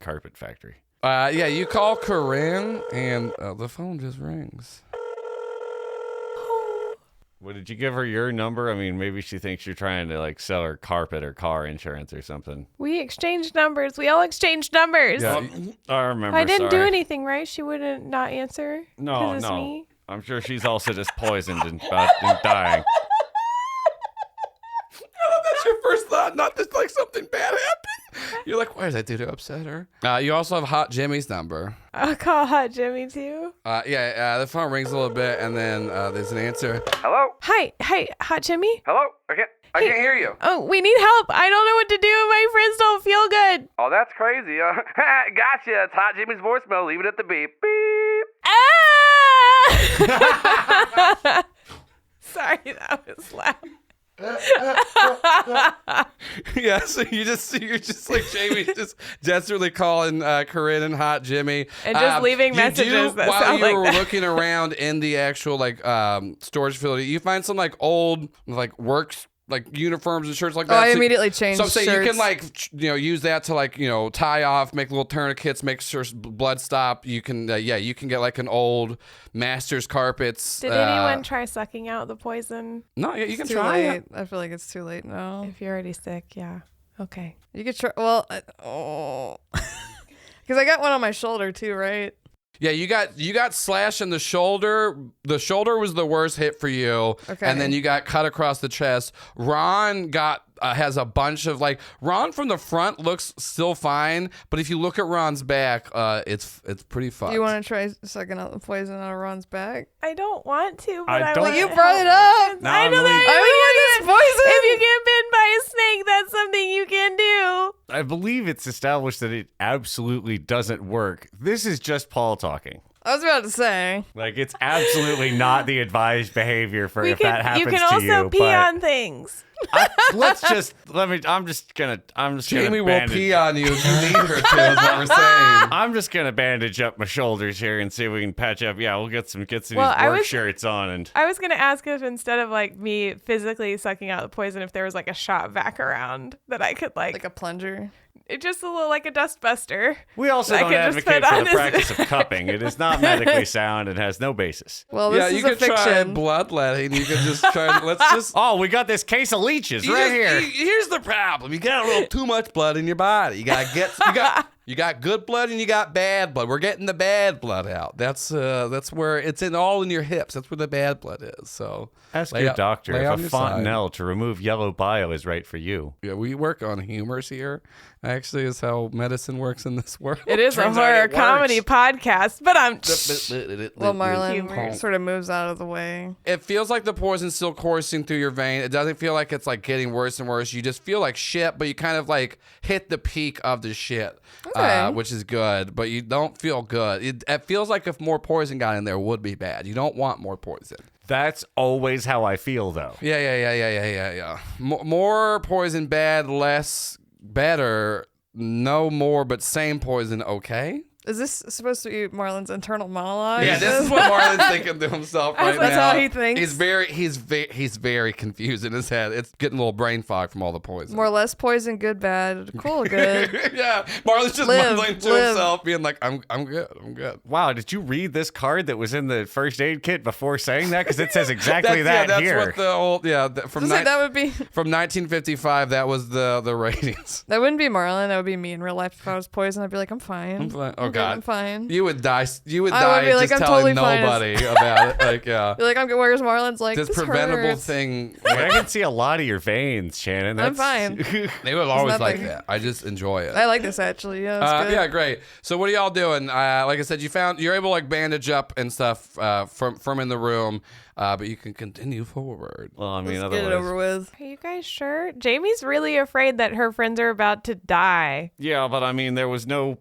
carpet factory. You call Corinne, and the phone just rings. What, did you give her your number? I mean, maybe she thinks you're trying to sell her carpet or car insurance or something. We exchanged numbers. We all exchanged numbers. Yeah, I remember. I didn't do anything, right? She wouldn't not answer. No. Me? I'm sure she's also just poisoned and dying. That's your first thought, not just something bad happened. You're why does that do to upset her? You also have Hot Jimmy's number. I'll call Hot Jimmy too. The phone rings a little bit, and then there's an answer. Hello? Hi, Hot Jimmy. Hello? I can't hear you. Oh, we need help. I don't know what to do. My friends don't feel good. Oh, that's crazy. Gotcha. It's Hot Jimmy's voicemail. Leave it at the beep. Beep. Ah! Sorry, that was loud. Yeah, so you're just Jamie just desperately calling Corinne and Hot Jimmy and just leaving messages that while sound you were that. looking around in the actual storage facility. You find some old works uniforms and shirts like that. I immediately changed. So I'm saying shirts. you can use that to tie off, make little tourniquets, make sure blood stop. You can you can get an old Masters carpets. Did anyone try sucking out the poison? No, yeah, you can Too try late. it. I feel like it's too late now. If you're already sick, yeah. Okay. You could try. Well, because I got one on my shoulder too, right? Yeah, you got slashed in the shoulder. The shoulder was the worst hit for you. Okay. And then you got cut across the chest. Ron has a bunch of Ron from the front looks still fine, but if you look at Ron's back, it's pretty fucked. You want to try sucking out the poison out of Ron's back? I don't want to, but I I don't- want You to brought help it up. my friends. I know Emily. that. I don't want this poison. If you get bitten by a snake, that's something you can do. I believe it's established that it absolutely doesn't work. This is just Paul talking. I was about to say. It's absolutely not the advised behavior for if that happens you can to also you. pee on things. I'm just gonna Jamie will bandage. pee on you if you need her to, is what we're saying. I'm just gonna bandage up my shoulders here and see if we can patch up. Yeah, we'll get some I work was- shirts on and. I was going to ask if instead of me physically sucking out the poison, if there was a shot vac around that I could Like a plunger. it just a little like a dust buster. We also I don't could just advocate put for on the his- practice of cupping. It is not medically sound and has no basis. Well, this You is a could try fiction. bloodletting. You could just try. Let's just. Oh, we got this case of leeches right here. Here's the problem. You got a little too much blood in your body. You got good blood and you got bad blood. We're getting the bad blood out. That's where it's all in your hips. That's where the bad blood is. So Ask lay your out- doctor lay on if a your side. fontanelle to remove yellow bile is right for you. Yeah, we work on humors here. Actually, is how medicine works in this world. It is a Turns out horror it comedy works. podcast, but I'm. Well, Marlin Humor. sort of moves out of the way. It feels like the poison's still coursing through your vein. It doesn't feel like it's getting worse and worse. You just feel like shit, but you kind of hit the peak of the shit, Okay. which is good. But you don't feel good. It feels like if more poison got in there, it would be bad. You don't want more poison. That's always how I feel, though. Yeah. More poison, bad. Less, better. No more, but same poison, okay. Is this supposed to be Marlin's internal monologue? Yeah, this is what Marlin's thinking to himself right now. That's how he thinks. He's very confused in his head. It's getting a little brain fog from all the poison. More or less poison, good, bad, cool, good. Yeah, Marlin's just mumbling to himself, being like, "I'm good." Wow, did you read this card that was in the first aid kit before saying that? Because it says exactly that's here. what the old That would be. From 1955. That was the ratings. That wouldn't be Marlin. That would be me in real life. If I was poisoned, I'd be like, I'm fine. Oh God, I'm fine. You would die. You would I die would be just like, I'm telling totally fine nobody about it. Like, yeah. You're like, I'm good. Where's Marlin's like, This this preventable hurts. thing. I can see a lot of your veins, Shannon. I'm fine. They would always like nothing. that. I just enjoy it. I like this actually. Yeah, it's good. Yeah, great. So what are y'all doing? Like I said, you're able to like bandage up and stuff from in the room, but you can continue forward. Well, I mean, Let's get it otherwise. over with. Are you guys sure? Jamie's really afraid that her friends are about to die. Yeah, but I mean, there's no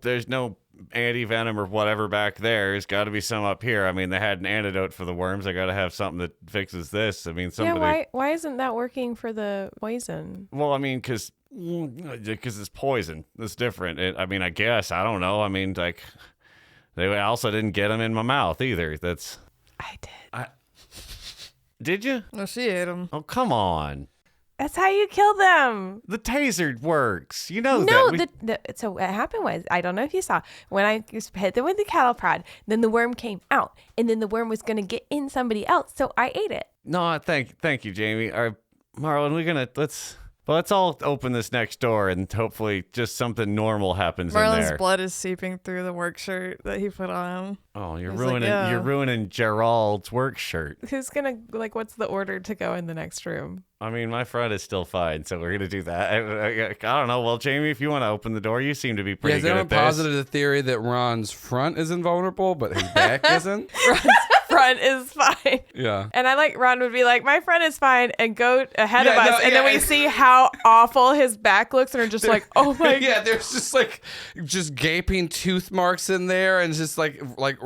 anti-venom or whatever back there. There's got to be some up here. I mean, they had an antidote for the worms. I got to have something that fixes this. I mean, somebody. Yeah, why isn't that working for the poison? Well, I mean, because it's poison. It's different. I mean, I guess. I don't know. I mean, like, they also didn't get them in my mouth either. I did. Did you? No, she ate him. Oh, come on. That's how you kill them. The taser works. You know No, that. so what happened was, I don't know if you saw, when I hit them with the cattle prod, then the worm came out, and then the worm was going to get in somebody else, so I ate it. No, thank you, Jamie. Marlon, let's all open this next door and hopefully just something normal happens in Marlin's there. blood is seeping through the work shirt that he put on him. Oh, you're He's like, ruining yeah. you're ruining Gerald's work shirt. Who's going to, like, what's the order to go in the next room? I mean, my friend is still fine, so we're gonna do that. I don't know. Well, Jamie, if you want to open the door, you seem to be pretty Has good anyone at this. posited the theory that Ron's front is invulnerable, but his back isn't? Front is fine. Yeah. And I like Ron would be like, my front is fine, and go ahead of Yeah, us. no, and then yeah. we see how awful his back looks, and are just like, oh my Yeah, there's just gaping tooth marks in there, and just like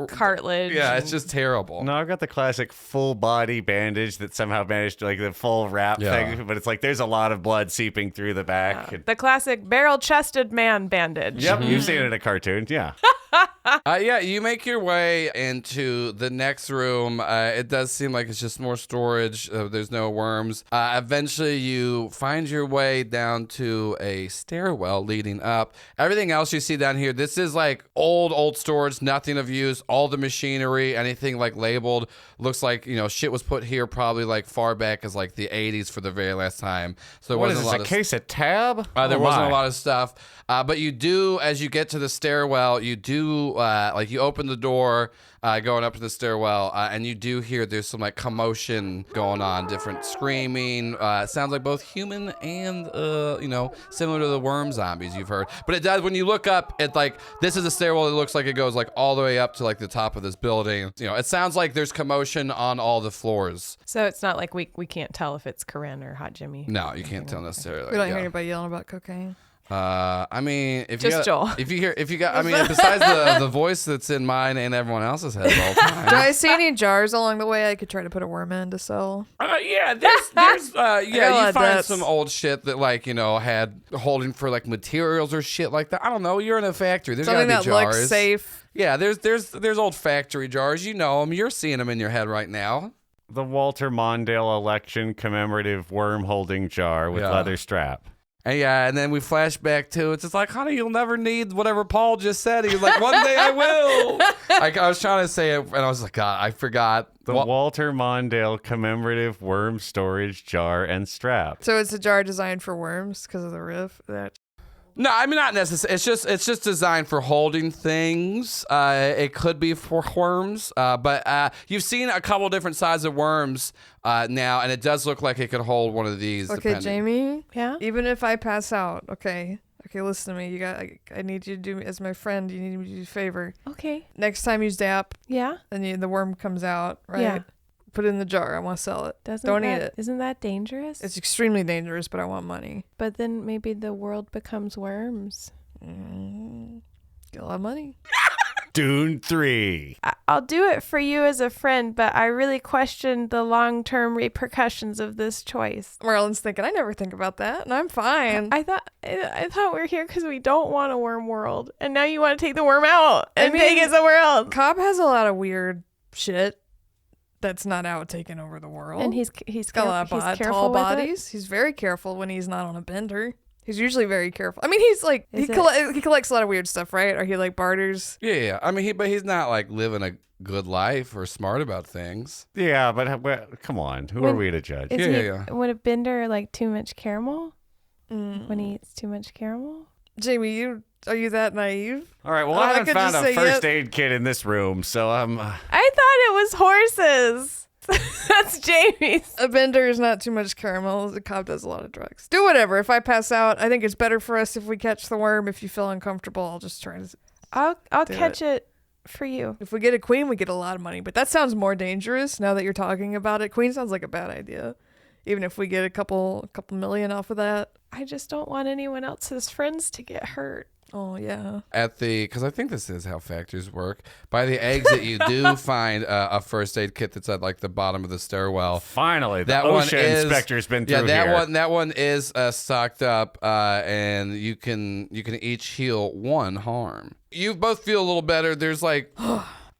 cartilage. Yeah, it's just terrible. No, I've got the classic full body bandage that somehow managed like the full wrap thing, but it's like there's a lot of blood seeping through the back. The classic barrel-chested man bandage. Yep, you've seen it in a cartoon. Yeah. Yeah, you make your way into the next room. It does seem like it's just more storage. There's no worms. Eventually, you find your way down to a stairwell leading up. Everything else you see down here, this is like old storage, nothing of use. All the machinery, anything like labeled, looks like, shit was put here probably like far back as like the 80s for the very last time. So there What is wasn't this, a lot a of case of tab? There Oh, wasn't my. a lot of stuff, but you do, as you get to the stairwell, you do, you open the door going up to the stairwell, and you do hear there's some like commotion going on, different screaming. It sounds like both human and, similar to the worm zombies you've heard. But it does, when you look up, it like, this is a stairwell that looks like it goes like all the way up to like the top of this building. It sounds like there's commotion on all the floors. So it's not like we can't tell if it's Corinne or Hot Jimmy. No, you can't tell necessarily. We don't yeah. hear anybody yelling about cocaine. I mean, if Just you Joel. I mean, besides the voice that's in mine and everyone else's head all the time. Do I see any jars along the way I could try to put a worm in to sell? Yeah, there's you of find debts. some old shit that like, had holding for like materials or shit like that. I don't know. You're in a factory. There's Something gotta that be jars. looks safe. Yeah, there's old factory jars. You know them. You're seeing them in your head right now. The Walter Mondale election commemorative worm holding jar with Yeah. leather strap. And then we flash back to it's just like, honey, you'll never need whatever Paul just said. He was like, one day I will. Like I was trying to say it, and I was like, God, I forgot. The Walter Mondale commemorative worm storage jar and strap. So it's a jar designed for worms because of the riff. No, I mean not necessarily. It's just designed for holding things. It could be for worms, but you've seen a couple different sizes of worms now, and it does look like it could hold one of these. Okay, depending. Jamie. Yeah? Even if I pass out, okay, listen to me. I need you to do, as my friend, you need me to do a favor. Okay. Next time you zap Yeah? and the worm comes out, right? Yeah. Put it in the jar. I want to sell it. Don't eat it. Isn't that dangerous? It's extremely dangerous, but I want money. But then maybe the world becomes worms. Get a lot of money. Dune 3. I'll do it for you as a friend, but I really question the long-term repercussions of this choice. Marlin's thinking, I never think about that, and I'm fine. I thought we were here because we don't want a worm world, and now you want to take the worm out and take it somewhere else. Cobb has a lot of weird shit that's not out taking over the world. And he's got a lot of tall bodies. He's very careful when he's not on a bender. He's usually very careful. I mean, he's like he collects a lot of weird stuff, right? Or he like barters. Yeah. I mean, he's not like living a good life or smart about things. Yeah, but come on, who are we to judge? Yeah. Would a bender like too much caramel? When he eats too much caramel? Jamie, are you that naive? All right, well, I haven't found a first aid kit in this room, so I'm... I thought it was horses. That's Jamie's. A bender is not too much caramel. The Cobb does a lot of drugs. Do whatever. If I pass out, I think it's better for us if we catch the worm. If you feel uncomfortable, I'll just try to... I'll catch it for you. If we get a queen, we get a lot of money. But that sounds more dangerous now that you're talking about it. Queen sounds like a bad idea. Even if we get a couple million off of that. I just don't want anyone else's friends to get hurt. Oh, yeah. Because I think this is how factories work. By the exit, you do find a first aid kit that's at like the bottom of the stairwell. Finally, the OSHA inspector's been through here. That one is stocked up, and you can each heal one harm. You both feel a little better. There's like...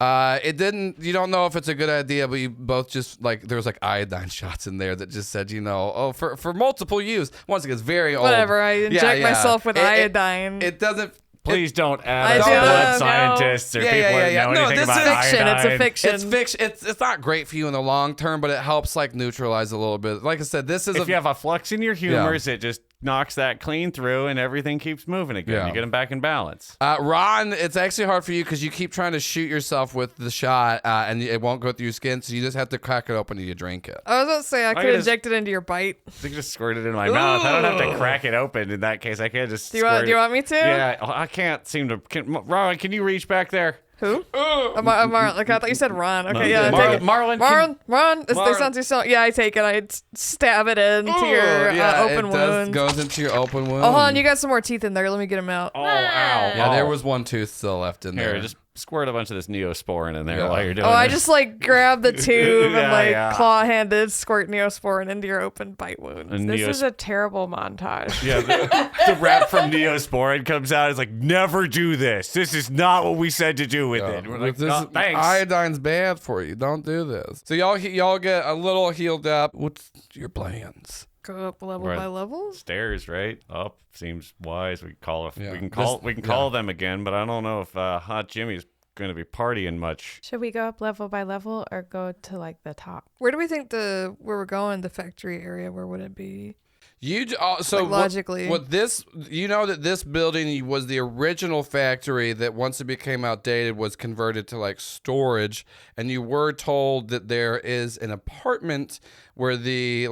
you don't know if it's a good idea, but you both just like, there was like iodine shots in there that just said, for multiple use. Once again, it's very old. Whatever. I inject myself with iodine. It doesn't. Please don't add blood scientists or people that know anything about fiction. iodine. It's a fiction. It's fiction. It's not great for you in the long term, but it helps like neutralize a little bit. Like I said, this is if you have a flux in your humors, it just knocks that clean through and everything keeps moving again. Yeah. You get them back in balance. Ron, it's actually hard for you because you keep trying to shoot yourself with the shot and it won't go through your skin, so you just have to crack it open and you drink it. I was about to say, I could inject it into your bite. I can just squirt it in my mouth. I don't have to crack it open in that case. I can't just do you want me to? Yeah, I can't seem to... Ron, can you reach back there? Who? Marlin. Like, I thought you said Ron. Okay, yeah, take it. Marlin. Ron. They sound too strong. Yeah, I take it. I stab it into your open wound. Goes into your open wound. Oh, hold on. You got some more teeth in there. Let me get them out. Oh, ow. Yeah, there was one tooth still left in there. Here, just squirt a bunch of this Neosporin in there while you're doing it. I just like grab the tube and claw-handed squirt Neosporin into your open bite wound. This is a terrible montage. Yeah, the rap from Neosporin comes out. It's like, never do this. This is not what we said to do with it. We're like, thanks. Iodine's bad for you. Don't do this. So y'all get a little healed up. What's your plans? Go up level by level. Stairs, right? Up seems wise. We can call them again, but I don't know if Hot Jimmy's going to be partying much. Should we go up level by level or go to like the top? Where do we think where we're going? The factory area. Where would it be? Logically, that this building was the original factory that once it became outdated was converted to like storage, and you were told that there is an apartment where there's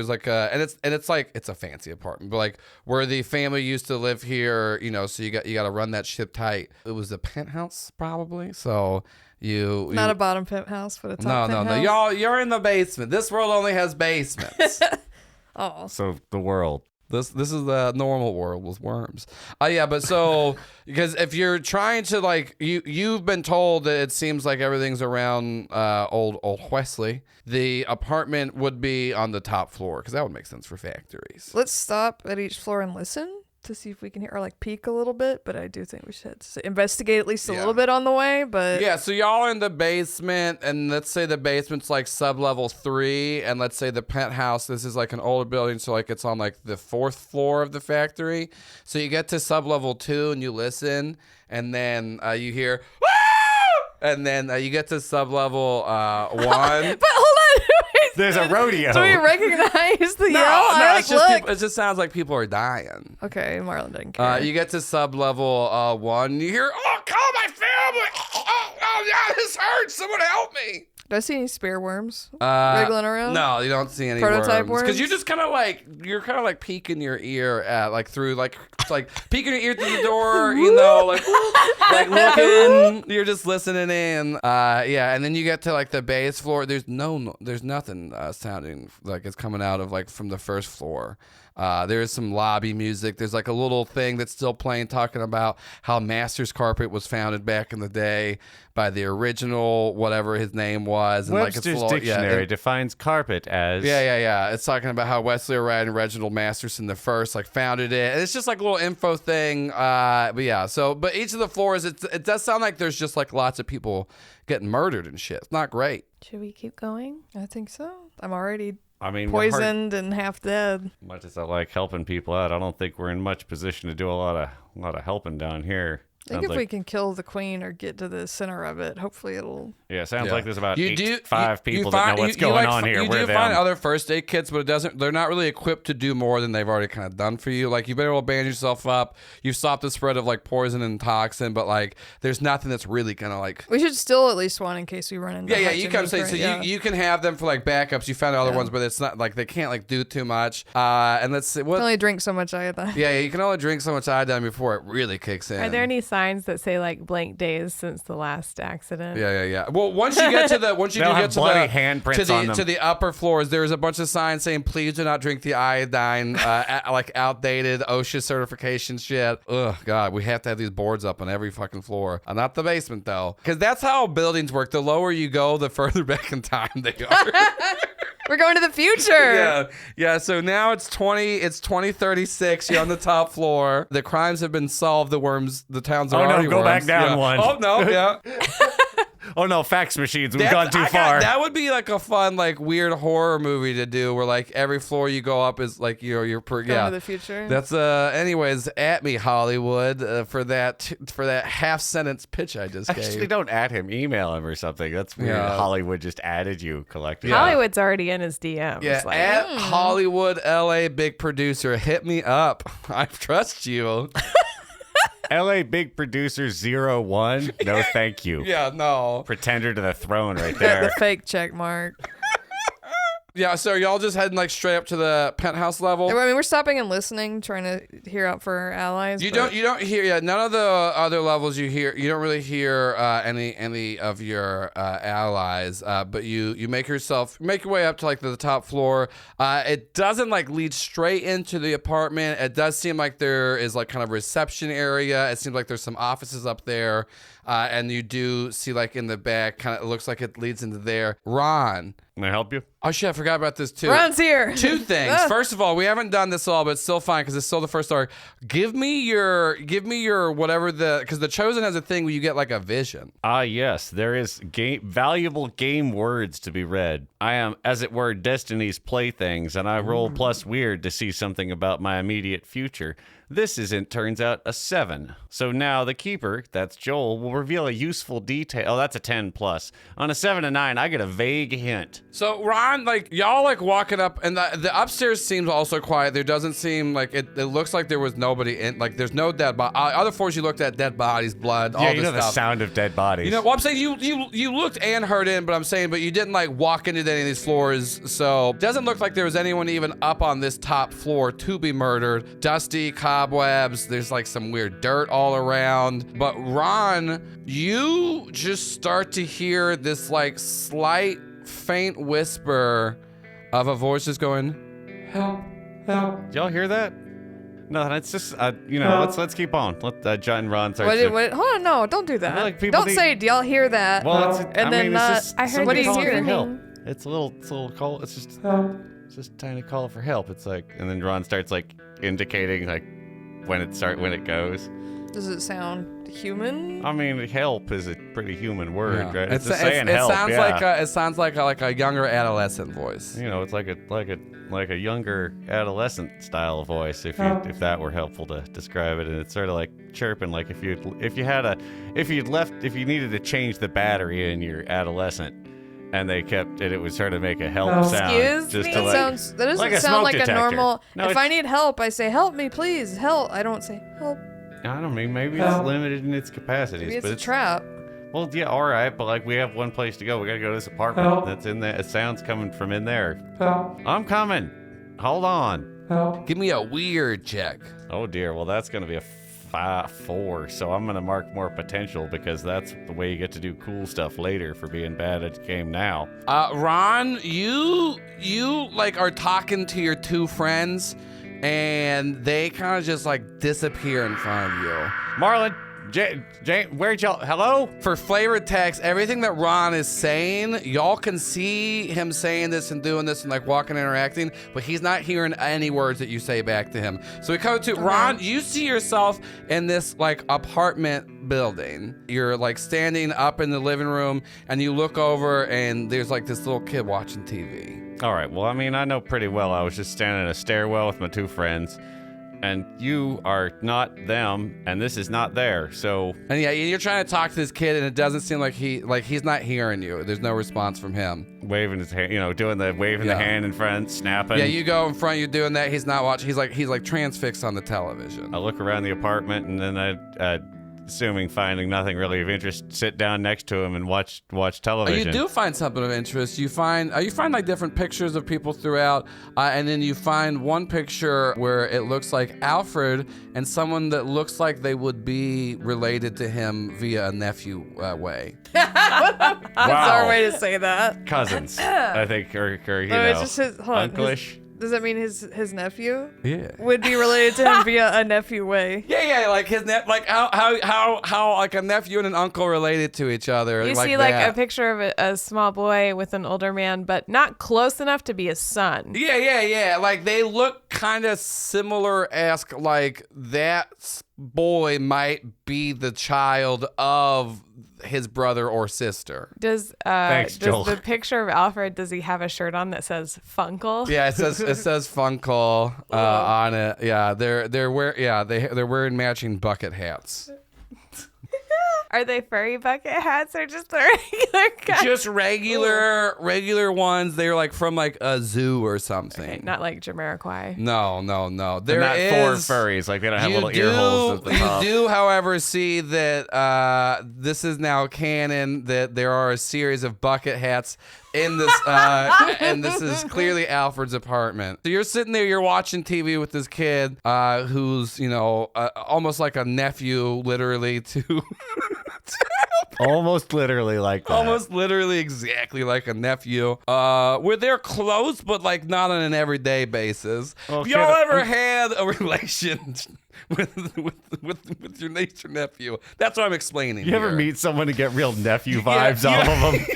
like it's a fancy apartment, but like where the family used to live here, so you got to run that ship tight. It was the penthouse probably, so. Not a bottom penthouse, but a top penthouse. No. You're in the basement. This world only has basements. Oh, so the world. This is the normal world with worms. But so because if you're trying to like you've been told that it seems like everything's around old Wesley. The apartment would be on the top floor because that would make sense for factories. Let's stop at each floor and listen to see if we can hear or like peek a little bit, but I do think we should investigate at least a little bit on the way. But so y'all are in the basement, and let's say the basement's like sub-level 3, and let's say the penthouse, this is like an older building, so like it's on like the 4th floor of the factory. So you get to sub-level 2 and you listen, and then you hear woo! And then you get to sub-level 1. But hold on. There's a rodeo. Do we recognize the yell? It just sounds like people are dying. Okay, Marlin doesn't care. You get to sub-level 1, you hear, oh, call my family. Oh, yeah, this hurts. Someone help me. Do I see any spear worms wriggling around? No, you don't see any Prototype worms. Because worms? you just kind of like peeking your ear at like through like peeking your ear through the door, like looking. You're just listening in. Yeah, and then you get to like the base floor. There's nothing sounding like it's coming out of like from the first floor. There's some lobby music. There's like a little thing that's still playing, talking about how Master's Carpet was founded back in the day by the original, whatever his name was. And Webster's Dictionary defines carpet as... Yeah. It's talking about how Wesley, Orion, and Reginald Masterson the first founded it. And it's just like a little info thing. But each of the floors, it does sound like there's just like lots of people getting murdered and shit. It's not great. Should we keep going? I think so. I'm already we're poisoned and half dead. Much as I like helping people out, I don't think we're in much position to do a lot of helping down here. I think if we can kill the queen or get to the center of it, hopefully it'll... Yeah, sounds like there's about five people that know what's going on here. You do find other first aid kits, but they're not really equipped to do more than they've already kind of done for you. Like, you've been able to band yourself up. You've stopped the spread of like poison and toxin, but like there's nothing that's really gonna like... We should still at least one in case we run into... Yeah, you can say, so you can have them for like backups. You found other ones, but it's not like they can't like do too much. And let's see. You can only drink so much iodine. Yeah, you can only drink so much iodine before it really kicks in. Are there any signs that say like blank days since the last accident? Yeah. Well, once you get to the to the upper floors, there's a bunch of signs saying please do not drink the iodine, like outdated OSHA certification shit. Ugh, God, we have to have these boards up on every fucking floor. Not the basement though, because that's how buildings work. The lower you go, the further back in time they are. We're going to the future. Yeah. So now it's 2036. You're on the top floor. The crimes have been solved. The towns are already go worms. back down one. Oh no, yeah. Oh no, fax machines. We've gone too far. That would be like a fun, like weird horror movie to do, where like every floor you go up is like you're going to the future. That's anyways, at me Hollywood for that half sentence pitch I just gave. Actually, don't add him. Email him or something. That's weird. Yeah. Hollywood just added you collectively. Hollywood's already in his DMs. Yeah, like, at Hollywood LA big producer, hit me up. I trust you. LA big producer 01. No, thank you. Yeah, no. Pretender to the throne right there. The fake check mark. Yeah, so y'all just heading like straight up to the penthouse level? I mean, we're stopping and listening, trying to hear out for our allies. You don't hear none of the other levels you don't really hear any of your allies, but you make your way up to like the top floor. It doesn't like lead straight into the apartment. It does seem like there is like kind of a reception area. It seems like there's some offices up there. And you do see like in the back, kind of it looks like it leads into there. Ron. Can I help you? Oh shit, I forgot about this too. Ron's here. Two things. First of all, we haven't done this all, but it's still fine because it's still the first arc. Give me your whatever because the Chosen has a thing where you get like a vision. Yes, there is valuable game words to be read. I am, as it were, Destiny's playthings, and I roll plus weird to see something about my immediate future. This turns out a 7. So now the keeper, that's Joel, will reveal a useful detail. Oh, that's a 10 plus. On a 7 and 9, I get a vague hint. So Ron, like y'all like walking up, and the upstairs seems also quiet. There doesn't seem like it looks like there was nobody in. Like there's no dead body. Other floors you looked at dead bodies, blood, all this stuff. The sound of dead bodies. You know, well I'm saying you looked and heard in, but you didn't like walk into any of these floors. So it doesn't look like there was anyone even up on this top floor to be murdered. Dusty, cobwebs, there's like some weird dirt all around. But Ron, you just start to hear this like slight faint whisper of a voice just going, help. Did y'all hear that? No, it's just let's keep on. Let John and Ron start. Hold on, no, don't do that. Like don't say, do y'all hear that? Well, I heard what do you calling hear? for help. It's a little call. It's just a tiny call for help. It's like, and then Ron starts like indicating like when it goes. Does it sound human? I mean, help is a pretty human word, right? It sounds like a younger adolescent voice. You know, it's like a younger adolescent style voice, if that were helpful to describe it. And it's sort of like chirping, like if you needed to change the battery in your adolescent, and they kept it. It was trying to make a help sound. Excuse me? That doesn't sound like a normal. No, if I need help, I say, help me, please, help. I don't say help. I don't mean, maybe it's limited in its capacities. Maybe it's a trap. Well, yeah, all right, but like we have one place to go. We gotta go to this apartment that's in there. It sounds coming from in there. I'm coming. Hold on. Give me a weird check. Oh dear. Well, that's gonna be a 4, so I'm gonna mark more potential because that's the way you get to do cool stuff later for being bad at the game now. Ron, you like are talking to your two friends, and they kind of just like disappear in front of you. Marlin, Jane, where'd y'all? Hello? For flavor text, everything that Ron is saying, y'all can see him saying this and doing this and like walking and interacting, but he's not hearing any words that you say back to him. So we come to Ron, you see yourself in this like apartment building. You're like standing up in the living room and you look over and there's like this little kid watching TV. All right, well, I mean, I know pretty well. I was just standing in a stairwell with my two friends, and you are not them, and this is not there, so... And yeah, you're trying to talk to this kid, and it doesn't seem like he's not hearing you. There's no response from him. Waving his hand, doing the waving the hand in front, snapping. Yeah, you go in front, you're doing that. He's not watching. He's like transfixed on the television. I look around the apartment, and then I finding nothing really of interest, sit down next to him and watch television. You do find something of interest. You find like different pictures of people throughout, and then you find one picture where it looks like Alfred and someone that looks like they would be related to him via a nephew way. That's our way to say that. Cousins, I think, or it's just his, uncleish. Does that mean his nephew? Yeah. Would be related to him via a nephew way? Yeah, like his like how like a nephew and an uncle related to each other. You like see like a picture of a small boy with an older man, but not close enough to be his son. Yeah. Like they look kind of similar-esque. Like that boy might be the child of his brother or sister. Does Joel. the picture of Alfred, does he have a shirt on that says Funkle? Yeah, it says Funkle on it. Yeah, they're wearing matching bucket hats. Are they furry bucket hats or just the regular kind? Just regular ones. They're like from like a zoo or something. Okay, not like Jamiroquai. No. They're not for furries. Like they don't have little ear holes at the top. You do, however, see that this is now canon that there are a series of bucket hats in this, and this is clearly Alfred's apartment. So you're sitting there, you're watching TV with this kid who's, almost like a nephew, literally, to... Almost literally like that. Almost literally exactly like a nephew. Where they're close, but like not on an everyday basis. Oh, Have y'all ever had a relation with your niece or nephew? That's what I'm explaining. You ever meet someone and get real nephew vibes off of them?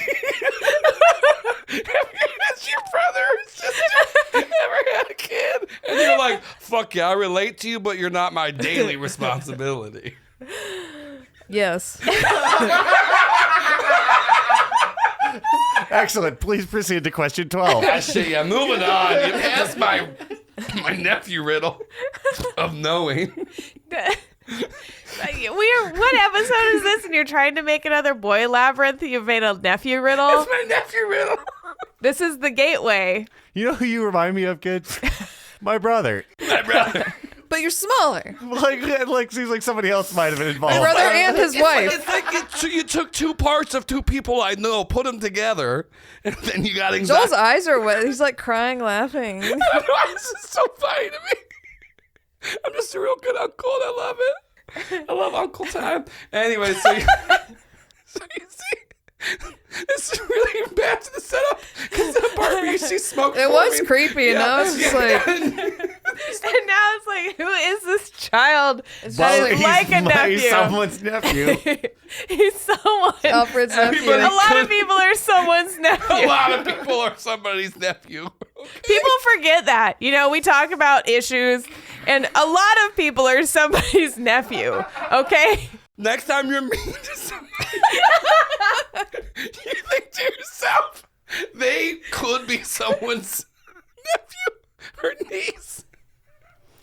It's your brother or sister ever had a kid, and you're like, "Fuck yeah, I relate to you, but you're not my daily responsibility." Yes. Excellent. Please proceed to question 12. Yeah, moving on. You passed my nephew riddle of knowing. What episode is this? And you're trying to make another boy labyrinth? You've made a nephew riddle? It's my nephew riddle. This is the gateway. You know who you remind me of, kids? My brother. But you're smaller. Like seems like somebody else might have been involved. My brother and his wife. It's like you took two parts of two people I know, put them together, and then you got anxiety. Joel's eyes are wet. He's like crying, laughing. I don't know why this is so funny to me. I'm just a real good uncle, and I love it. I love Uncle Time. Anyway, so you see, this is really bad to the setup because the part where you see smoke. It was creepy, and now it's just like. And now it's like, who is this child Well, that is like a nephew? He's someone's nephew. He's someone. Alfred's nephew. A lot of people are someone's nephew. A lot of people are somebody's nephew. People forget that. We talk about issues, and a lot of people are somebody's nephew. Okay? Next time you're mean to somebody, you think to yourself, they could be someone's nephew or niece.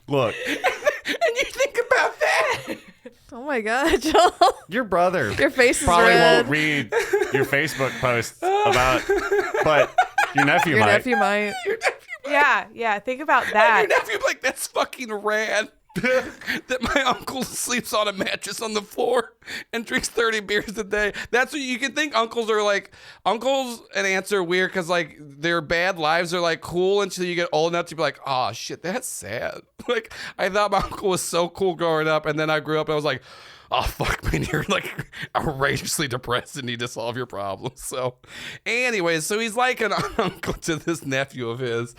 Look. And you think about that. Oh my God, Joel. Your brother. Your face is probably red. won't read your Facebook posts about, but your nephew Your might. nephew might. Your nephew might. Yeah. Think about And that. your nephew like, that's fucking rad. that my uncle sleeps on a mattress on the floor and drinks 30 beers a day. That's what you can think. Uncles and aunts are weird because like their bad lives are like cool until you get old enough to be like, oh shit, that's sad. Like I thought my uncle was so cool growing up, and then I grew up and I was like, oh fuck, man, you're like outrageously depressed and need to solve your problems. So anyways, so he's like an uncle to this nephew of his.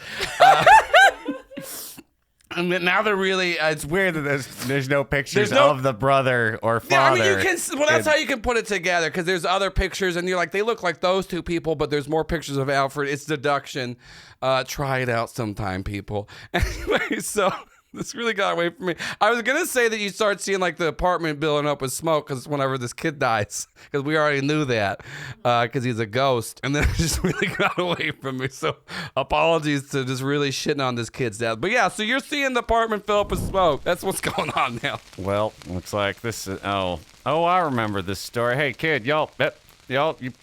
And then now they're really, it's weird that there's no pictures of the brother or father. Yeah, I mean, that's how you can put it together, because there's other pictures and you're like, they look like those two people, but there's more pictures of Alfred. It's deduction. Try it out sometime, people. Anyway, so this really got away from me. I was going to say that you start seeing like the apartment building up with smoke because whenever this kid dies, because we already knew that because he's a ghost. And then it just really got away from me. So apologies to just really shitting on this kid's death. But yeah, so you're seeing the apartment fill up with smoke. That's what's going on now. Well, looks like this is, I remember this story. Hey, kid, y'all,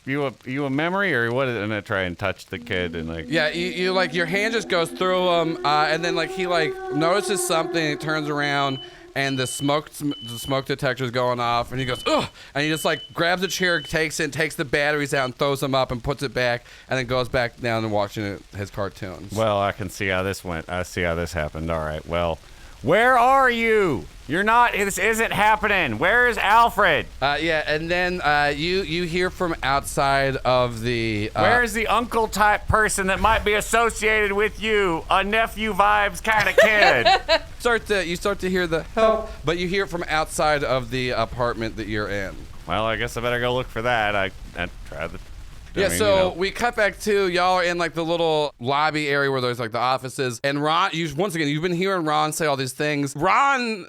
you a memory or what? And I try and touch the kid and like. Yeah, you like your hand just goes through him, and then like he like notices something, and he turns around, and the smoke detector's going off, and he goes ugh, and he just like grabs a chair, takes the batteries out, and throws them up, and puts it back, and then goes back down and watching his cartoons. Well, I can see how this went. I see how this happened. All right. Well, where are you? You're not. This isn't happening. Where is Alfred? Yeah, and then you hear from outside of the. Where is the uncle type person that might be associated with you? A nephew vibes kind of kid. You start to hear the help, but you hear it from outside of the apartment that you're in. Well, I guess I better go look for that. I tried the. Yeah, we cut back to y'all are in like the little lobby area where there's like the offices, and Ron, you've been hearing Ron say all these things. Ron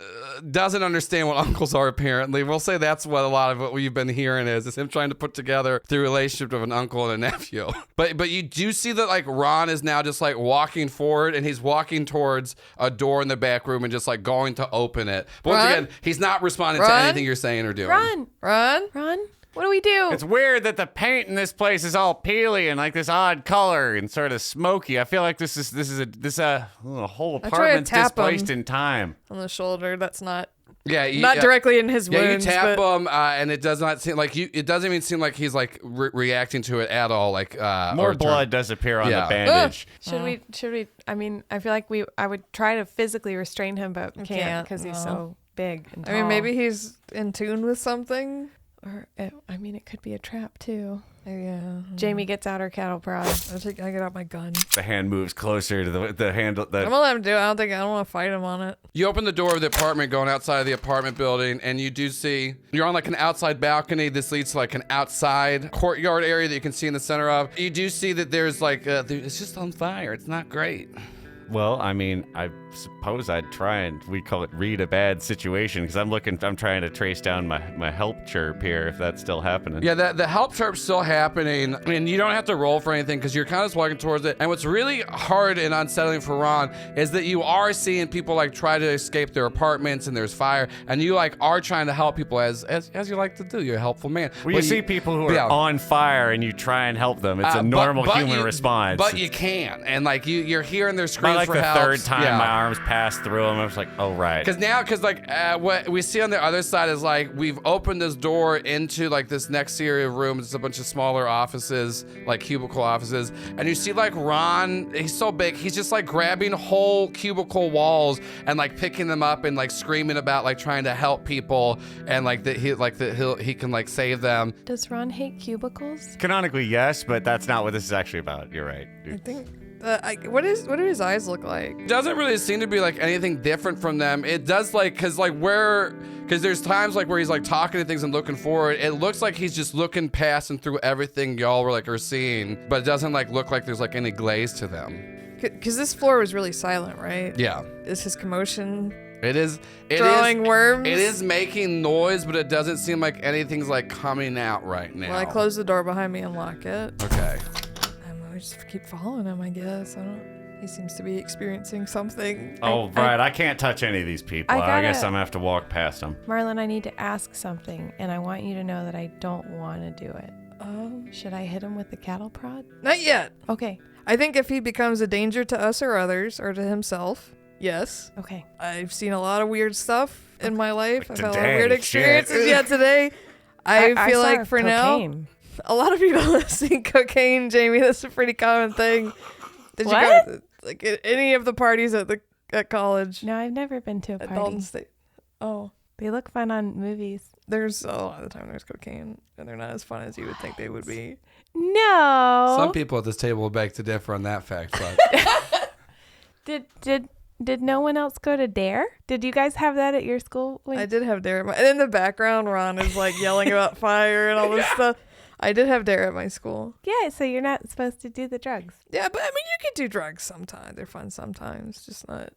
doesn't understand what uncles are, apparently. We'll say that's what a lot of what we've been hearing is him trying to put together the relationship of an uncle and a nephew. But you do see that like Ron is now just like walking forward, and he's walking towards a door in the back room and just like going to open it. But once again, he's not responding to anything you're saying or doing. Run. What do we do? It's weird that the paint in this place is all peely and like this odd color and sort of smoky. I feel like this whole apartment's displaced in time. On the shoulder, that's not. Yeah, not directly in his wounds. Yeah, you tap him, and it does not seem like it doesn't even seem like he's like reacting to it at all. Like more blood does appear on the bandage. Should we? I mean, I feel like I would try to physically restrain him, but can't because he's so big and tall. I mean, maybe he's in tune with something. Or, I mean, it could be a trap, too. Yeah. Jamie gets out her cattle prod. I get out my gun. The hand moves closer to the handle. I'm going to let him do it. I don't want to fight him on it. You open the door of the apartment going outside of the apartment building, and you do see, you're on like an outside balcony. This leads to like an outside courtyard area that you can see in the center of. You do see that there's like, it's just on fire. It's not great. Well, I mean, I suppose I'd try and, we call it read a bad situation, because I'm trying to trace down my help chirp here, if that's still happening. Yeah, the help chirp's still happening, and you don't have to roll for anything because you're kind of just walking towards it. And what's really hard and unsettling for Ron is that you are seeing people like try to escape their apartments and there's fire, and you like are trying to help people as you like to do. You're a helpful man. Well, you see people who are on fire and you try and help them. It's a normal human response. But you can't, and like you're hearing their screams. Like for the help. third time my arms passed through them, I was like, oh, right. Because what we see on the other side is like we've opened this door into like this next area of rooms. It's a bunch of smaller offices, like cubicle offices. And you see like Ron, he's so big, he's just like grabbing whole cubicle walls and like picking them up and like screaming about like trying to help people and like that he can like save them. Does Ron hate cubicles? Canonically, yes, but that's not what this is actually about. You're right. I think. What do his eyes look like? It doesn't really seem to be like anything different from them. It does like because there's times like where he's like talking to things and looking forward. It looks like he's just looking past and through everything y'all are seeing, but it doesn't like look like there's like any glaze to them. Because this floor was really silent, right? Yeah. Is his commotion? It is drawing worms. It is making noise, but it doesn't seem like anything's like coming out right now. Well, I close the door behind me and lock it. Okay. I just keep following him, I guess. He seems to be experiencing something. Oh, right. I can't touch any of these people. I guess I'm going to have to walk past them. Marlin, I need to ask something, and I want you to know that I don't want to do it. Should I hit him with the cattle prod? Not yet. Okay. I think if he becomes a danger to us or others, or to himself, Yes. Okay. I've seen a lot of weird stuff in my life. I've had a lot of Today, weird shit. experiences. Yeah, today. I feel saw like for cocaine. now, a lot of people have seen cocaine, Jamie. That's a pretty common thing. Did you What? go like at any of the parties at college? No, I've never been to a At party. Dalton State. Oh, They look fun on movies. there's a lot of the time there's cocaine, and they're not as fun as you would think they would be. No. Some people at this table will beg to differ on that fact, but Did no one else go to Dare? Did you guys have that at your school? I did have dare, and in the background, Ron is like yelling about fire and all this stuff. I did have dare at my school. Yeah, so you're not supposed to do the drugs. Yeah, but I mean, you can do drugs sometimes. They're fun sometimes, just not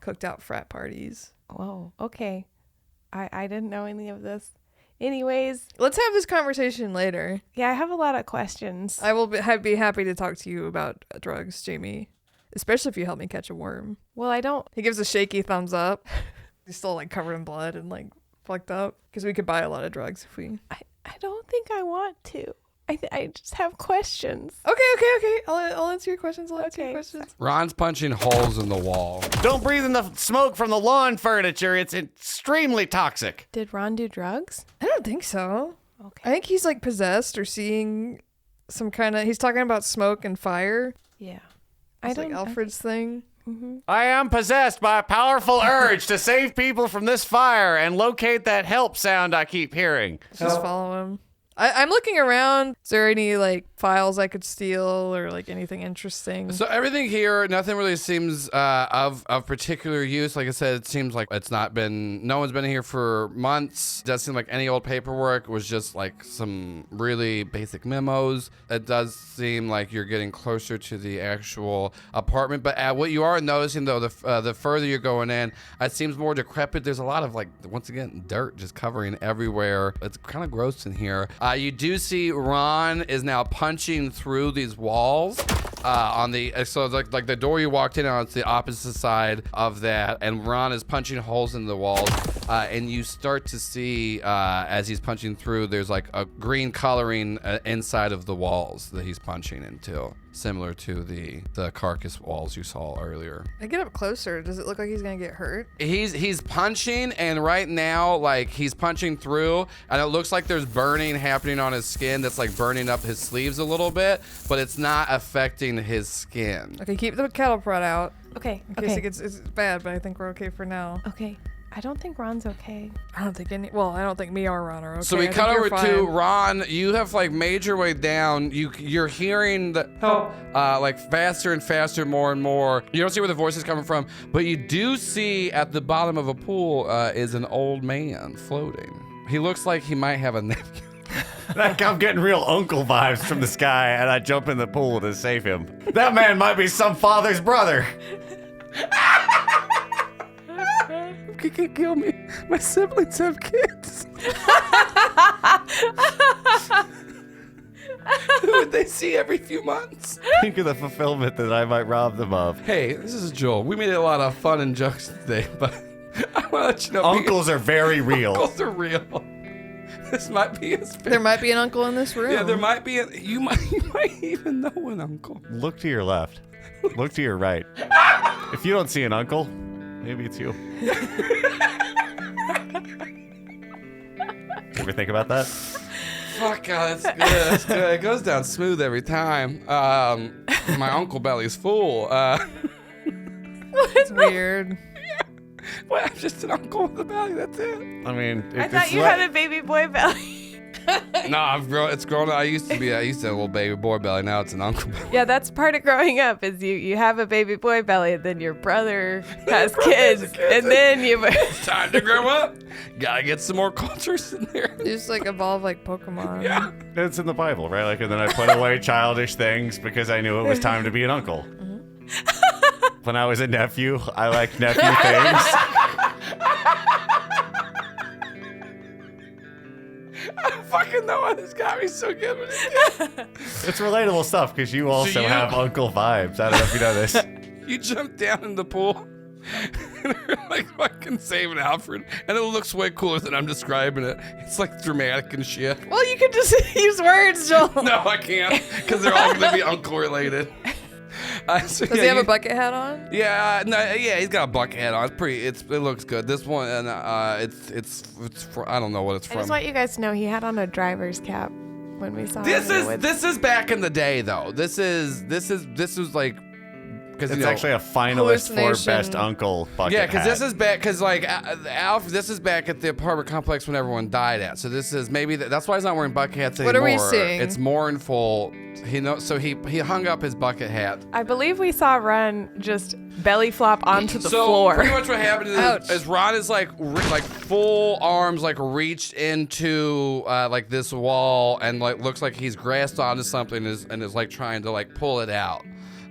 cooked out frat parties. Whoa. Okay. I didn't know any of this. Anyways, Let's have this conversation later. yeah, I have a lot of questions. I will be happy to talk to you about drugs, Jamie. Especially if you help me catch a worm. Well, I don't. He gives a shaky thumbs up. He's still like covered in blood and like fucked up. Because we could buy a lot of drugs if we... I don't think I want to. I just have questions. Okay. I'll answer your questions. I'll answer your Okay. questions. Ron's punching holes in the wall. Don't breathe in the smoke from the lawn furniture. It's extremely toxic. Did Ron do drugs? I don't think so. Okay. I think he's like possessed or seeing some kind of... He's talking about smoke and fire. Yeah. It's like Alfred's thing. Mm-hmm. I am possessed by a powerful urge to save people from this fire and locate that help sound I keep hearing. Just follow him. I'm looking around. Is there any like files I could steal or like anything interesting? So everything here, nothing really seems of particular use. Like I said, it seems like no one's been here for months. It does seem like any old paperwork was just like some really basic memos. It does seem like you're getting closer to the actual apartment. But what you are noticing though, the further you're going in, it seems more decrepit. There's a lot of like, once again, dirt just covering everywhere. It's kind of gross in here. You do see Ron is now punching through these walls so like the door you walked in on, it's the opposite side of that, and Ron is punching holes in the walls, and you start to see as he's punching through, there's like a green coloring inside of the walls that he's punching into, similar to the carcass walls you saw earlier. I get up closer. Does it look like he's gonna get hurt? He's punching, and right now, like, he's punching through, and it looks like there's burning happening on his skin that's like burning up his sleeves a little bit, but it's not affecting his skin. Okay, keep the cattle prod out Okay. in case it's bad, but I think we're okay for now. Okay. I don't think Ron's okay. I don't think me or Ron are okay. So we I cut think over you're to fine. Ron. You have like made your way down. You're hearing the help like faster and faster, more and more. You don't see where the voice is coming from, but you do see at the bottom of a pool is an old man floating. He looks like he might have a nephew. Like I'm getting real uncle vibes from the sky, and I jump in the pool to save him. That man might be some father's brother. He can kill me. My siblings have kids. Who would they see every few months? Think of the fulfillment that I might rob them of. Hey, this is Joel. We made a lot of fun and jokes today, but I want to let you know Uncles are very real. uncles are real. This might be his There might be an uncle in this room. Yeah, there might be. You might even know an uncle. Look to your left. Look to your right. If you don't see an uncle, maybe it's you. Ever think about that? Fuck, God, that's good. That's good. It goes down smooth every time. My uncle belly's full. It's weird. Well, I'm just an uncle with a belly. That's it. I mean, I thought you had a baby boy belly. No, I've grown. It's grown. I used to have a little baby boy belly. Now it's an uncle belly. Yeah, that's part of growing up is you have a baby boy belly, and then your brother has kids, and then you... It's time to grow up. Gotta get some more cultures in there. You just like evolve like Pokemon. Yeah. It's in the Bible, right? Like, and then I put away childish things because I knew it was time to be an uncle. When I was a nephew, I liked nephew things. I don't fucking know why this got me so good with it. It's relatable stuff because you also you- have uncle vibes. I don't know if you know this. You jump down in the pool. And we're like fucking saving Alfred, and it looks way cooler than I'm describing it. It's like dramatic and shit. Well, you can just use words, Joel. No, I can't, because they're all gonna be uncle related. Does he have a bucket hat on? Yeah, yeah, he's got a bucket hat on. It looks good. This one, and it's for, I don't know what it's I from. just want you guys to know he had on a driver's cap when we saw This him. is back in the day though. This is like. It's actually a finalist for Best Uncle bucket Yeah, because hat. this is back. Because like Alf, this is back at the apartment complex when everyone died at. So this is maybe that's why he's not wearing bucket hats anymore. What are we seeing? It's mournful. He knows. So he hung up his bucket hat. I believe we saw Ron just belly flop onto the So floor. pretty much what happened Ouch. is Ron is like full arms like reached into like this wall and like looks like he's grasped onto something and is like trying to like pull it out.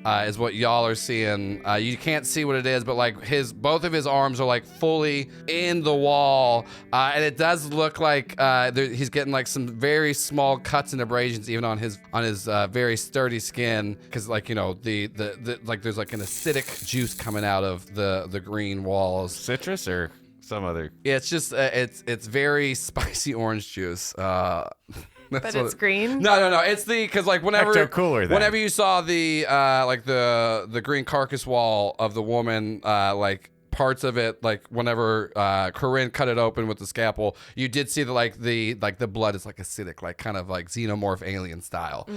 Is what y'all are seeing. You can't see what it is, but like both of his arms are like fully in the wall, and it does look like he's getting like some very small cuts and abrasions even on his very sturdy skin, because like the like there's like an acidic juice coming out of the green walls. Citrus or some other? Yeah, it's just it's very spicy orange juice. But it's green? No. It's because like Ecto-cooler, then. whenever you saw the like the green carcass wall of the woman, like parts of it, like whenever Corinne cut it open with the scalpel, you did see the blood is like acidic, like kind of like xenomorph alien style.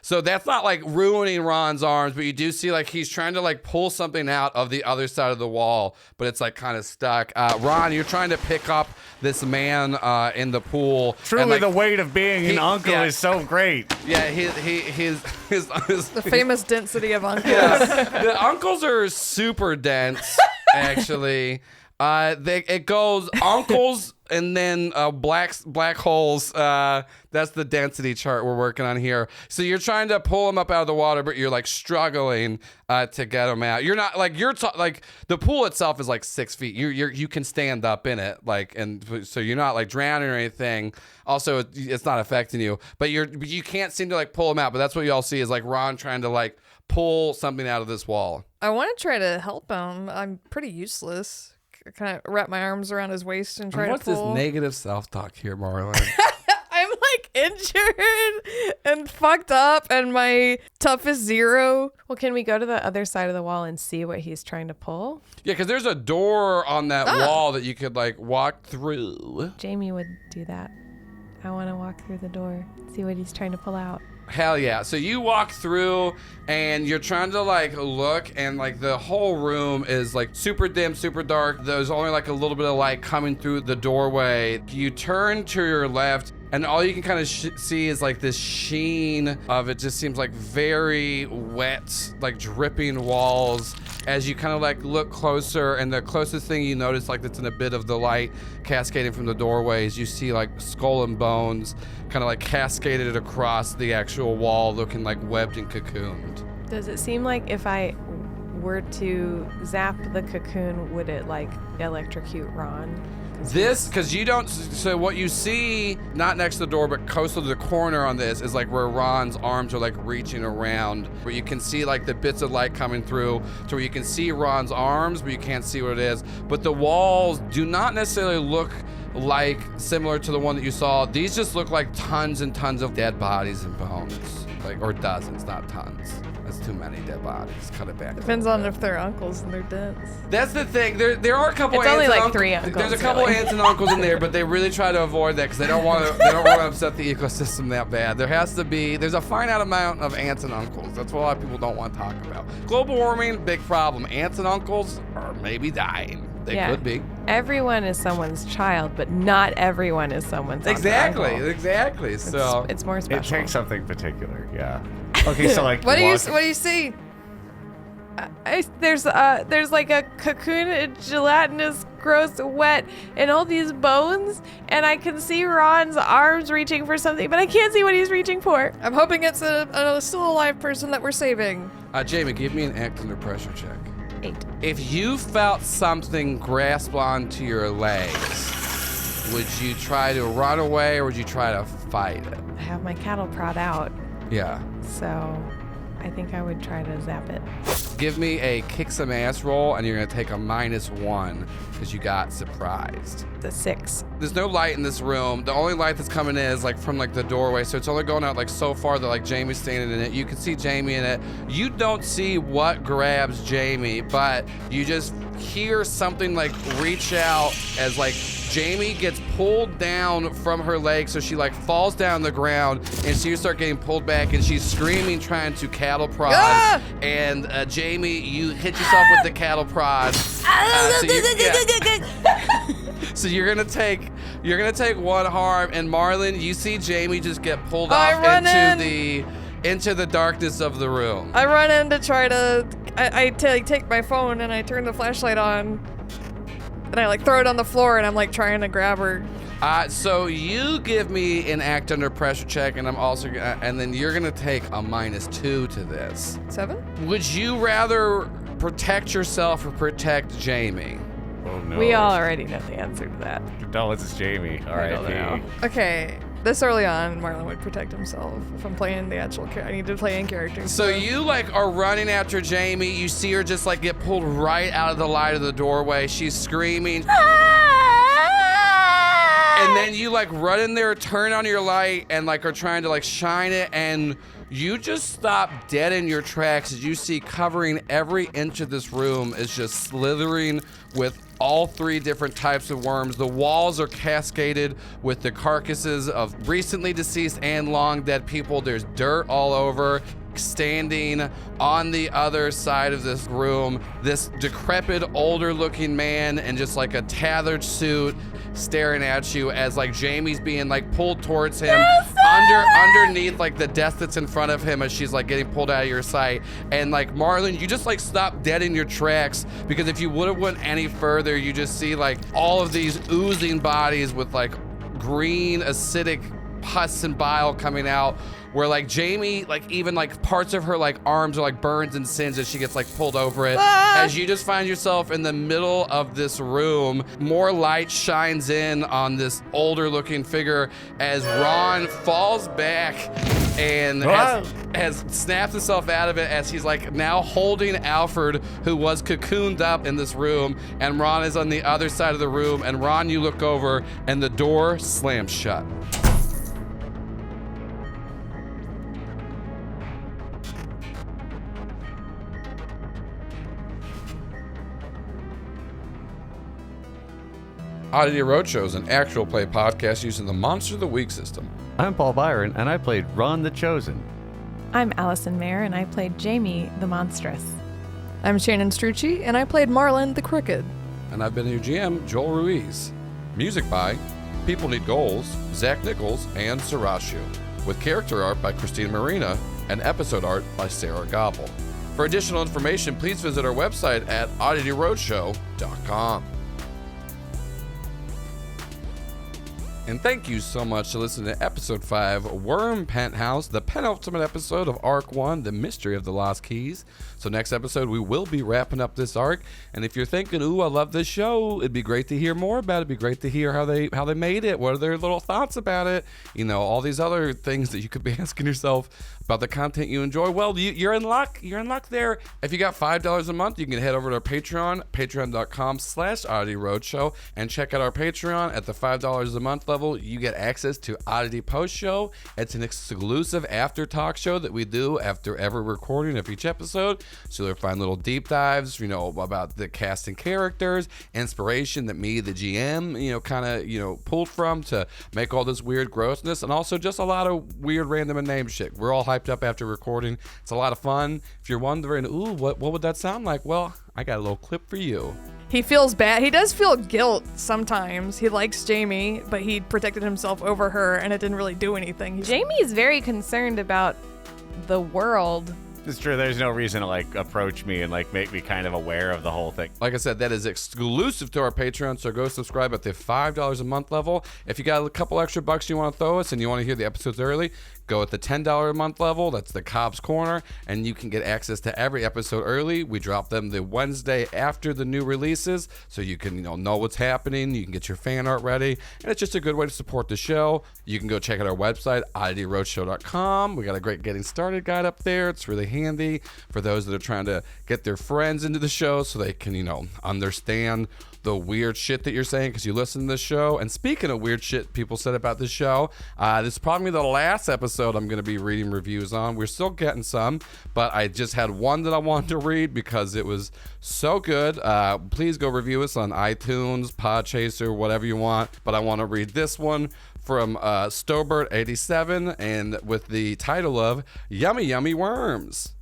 So that's not like ruining Ron's arms, but you do see like he's trying to like pull something out of the other side of the wall, but it's like kind of stuck. Ron, you're trying to pick up this man in the pool. Truly, and, like, the weight of being an uncle is so great. Yeah, his The famous density of uncles. the uncles are super dense, actually. It goes uncles and then black holes. That's the density chart we're working on here. So you're trying to pull them up out of the water, but you're like struggling to get them out. You're not like like the pool itself is like 6 feet. You can stand up in it, like, and so you're not like drowning or anything. Also, it's not affecting you, but you can't seem to like pull them out. But that's what y'all see is like Ron trying to like pull something out of this wall. I want to try to help him. I'm pretty useless. Kind of wrap my arms around his waist and try to What's pull. this negative self-talk here, Marlin? I'm like injured and fucked up, and my tough is 0. Well, can we go to the other side of the wall and see what he's trying to pull? Yeah, because there's a door on that wall that you could like walk through. Jamie would do that. I want to walk through the door, see what he's trying to pull out. Hell yeah. So you walk through and you're trying to like look, and like the whole room is like super dim, super dark. There's only like a little bit of light coming through the doorway. You turn to your left and all you can kind of see is like this sheen of it just seems like very wet, like dripping walls. As you kind of like look closer, and the closest thing you notice like that's in a bit of the light cascading from the doorways, you see like skull and bones kind of like cascaded across the actual wall, looking like webbed and cocooned. Does it seem like if I were to zap the cocoon, would it like electrocute Ron? Because you don't, so what you see, not next to the door, but close to the corner on this is like where Ron's arms are like reaching around, where you can see like the bits of light coming through to where you can see Ron's arms, but you can't see what it is. But the walls do not necessarily look like similar to the one that you saw. These just look like tons and tons of dead bodies and bones, like, or dozens, not tons. That's too many dead bodies. Cut it back. Depends on if they're uncles and they're dense. That's the thing. There are a couple. It's aunts only and like 3 uncles. There's a couple really. aunts and uncles in there, but they really try to avoid that because they don't want to upset the ecosystem that bad. There's a finite amount of aunts and uncles. That's what a lot of people don't want to talk about. Global warming, big problem. Aunts and uncles are maybe dying. They could be. Everyone is someone's child, but not everyone is someone's Exactly. uncle. So It's more special. It takes something particular, yeah. Okay, so like What do you see? There's like a cocoon, it's gelatinous, gross, wet, and all these bones, and I can see Ron's arms reaching for something, but I can't see what he's reaching for. I'm hoping it's a still alive person that we're saving. Jamie, give me an act under pressure check. 8. If you felt something grasp onto your legs, would you try to run away or would you try to fight it? I have my cattle prod out, Yeah. so I think I would try to zap it. Give me a kick some ass roll, and you're going to take a -1 because you got surprised. The 6. There's no light in this room. The only light that's coming in is like from like the doorway, so it's only going out like so far that like Jamie's standing in it. You can see Jamie in it. You don't see what grabs Jamie, but you just hear something like reach out as like Jamie gets pulled down from her leg, so she like falls down the ground, and she starts getting pulled back, and she's screaming, trying to cattle prod. Ah! And Jamie, you hit yourself with the cattle prod. So you're gonna take 1 harm, and Marlin, you see Jamie just get pulled off into the darkness of the room. I run in to try to. I take my phone and I turn the flashlight on, and I like throw it on the floor, and I'm like trying to grab her. So you give me an act under pressure check, and I'm also, and then you're gonna take a -2 to this. 7? Would you rather protect yourself or protect Jamie? Oh no. We all already know the answer to that. Condolences, Jamie. I don't know. R.I.P. Okay. This early on, Marlin would protect himself. If I'm playing the actual character, I need to play in character. So you like are running after Jamie. You see her just like get pulled right out of the light of the doorway. She's screaming. And then you like run in there, turn on your light, and like are trying to like shine it, and you just stop dead in your tracks as you see covering every inch of this room is just slithering with all 3 different types of worms. The walls are cascaded with the carcasses of recently deceased and long dead people. There's dirt all over. Standing on the other side of this room, this decrepit, older looking man in just like a tattered suit staring at you as like Jamie's being like pulled towards him underneath like the desk that's in front of him as she's like getting pulled out of your sight. And like Marlin, you just like stop dead in your tracks, because if you would have went any further, you just see like all of these oozing bodies with like green acidic pus and bile coming out, where like Jamie, like even like parts of her like arms are like burns and sins as she gets like pulled over it. As you just find yourself in the middle of this room, more light shines in on this older looking figure as Ron falls back and has snapped himself out of it as he's like now holding Alfred, who was cocooned up in this room, and Ron is on the other side of the room. And Ron, you look over and the door slams shut. Oddity Roadshow is an actual play podcast using the Monster of the Week system. I'm Paul Byron, and I played Ron the Chosen. I'm Allison Mayer, and I played Jamie the Monstrous. I'm Shannon Strucci, and I played Marlin the Crooked. And I've been your GM, Joel Ruiz. Music by People Need Goals, Zach Nichols, and Sarashu, with character art by Christina Marina and episode art by Sarah Gobble. For additional information, please visit our website at oddityroadshow.com. And thank you so much for listening to episode 5, Worm Penthouse, the penultimate episode of Arc 1, The Mystery of the Lost Keys. So next episode, we will be wrapping up this arc. And if you're thinking, ooh, I love this show, it'd be great to hear more about it. It'd be great to hear how they made it. What are their little thoughts about it? You know, all these other things that you could be asking yourself about the content you enjoy. Well, you're in luck. You're in luck there. If you got $5 a month, you can head over to our Patreon, patreon.com/OddityRoadshow, and check out our Patreon. At the $5 a month level, you get access to Oddity Post Show. It's an exclusive after talk show that we do after every recording of each episode. So you'll find little deep dives, you know, about the cast and characters, inspiration that me, the GM, you know, kind of, you know, pulled from to make all this weird grossness, and also just a lot of weird random and name shit. We're all hyped up after recording. It's a lot of fun. If you're wondering, ooh, what would that sound like? Well, I got a little clip for you. He feels bad. He does feel guilt sometimes. He likes Jamie, but he protected himself over her, and it didn't really do anything. Jamie is very concerned about the world. It's true. There's no reason to like approach me and like make me kind of aware of the whole thing. Like I said, that is exclusive to our Patreon, so go subscribe at the $5 a month level. If you got a couple extra bucks you want to throw us and you want to hear the episodes early, Go at the $10 a month level. That's the Cobb's Corner, and you can get access to every episode early. We drop them the Wednesday after the new releases, so you can know what's happening. You can get your fan art ready, and it's just a good way to support the show. You can go check out our website, oddityroadshow.com. We got a great getting started guide up there. It's really handy for those that are trying to get their friends into the show so they can understand the weird shit that you're saying because you listen to this show. And speaking of weird shit people said about this show, this is probably the last episode I'm going to be reading reviews on. We're still getting some, but I just had one that I wanted to read because it was so good. Please go review us on iTunes, Podchaser, whatever you want. But I want to read this one from Stobert87, and with the title of Yummy Yummy Worms.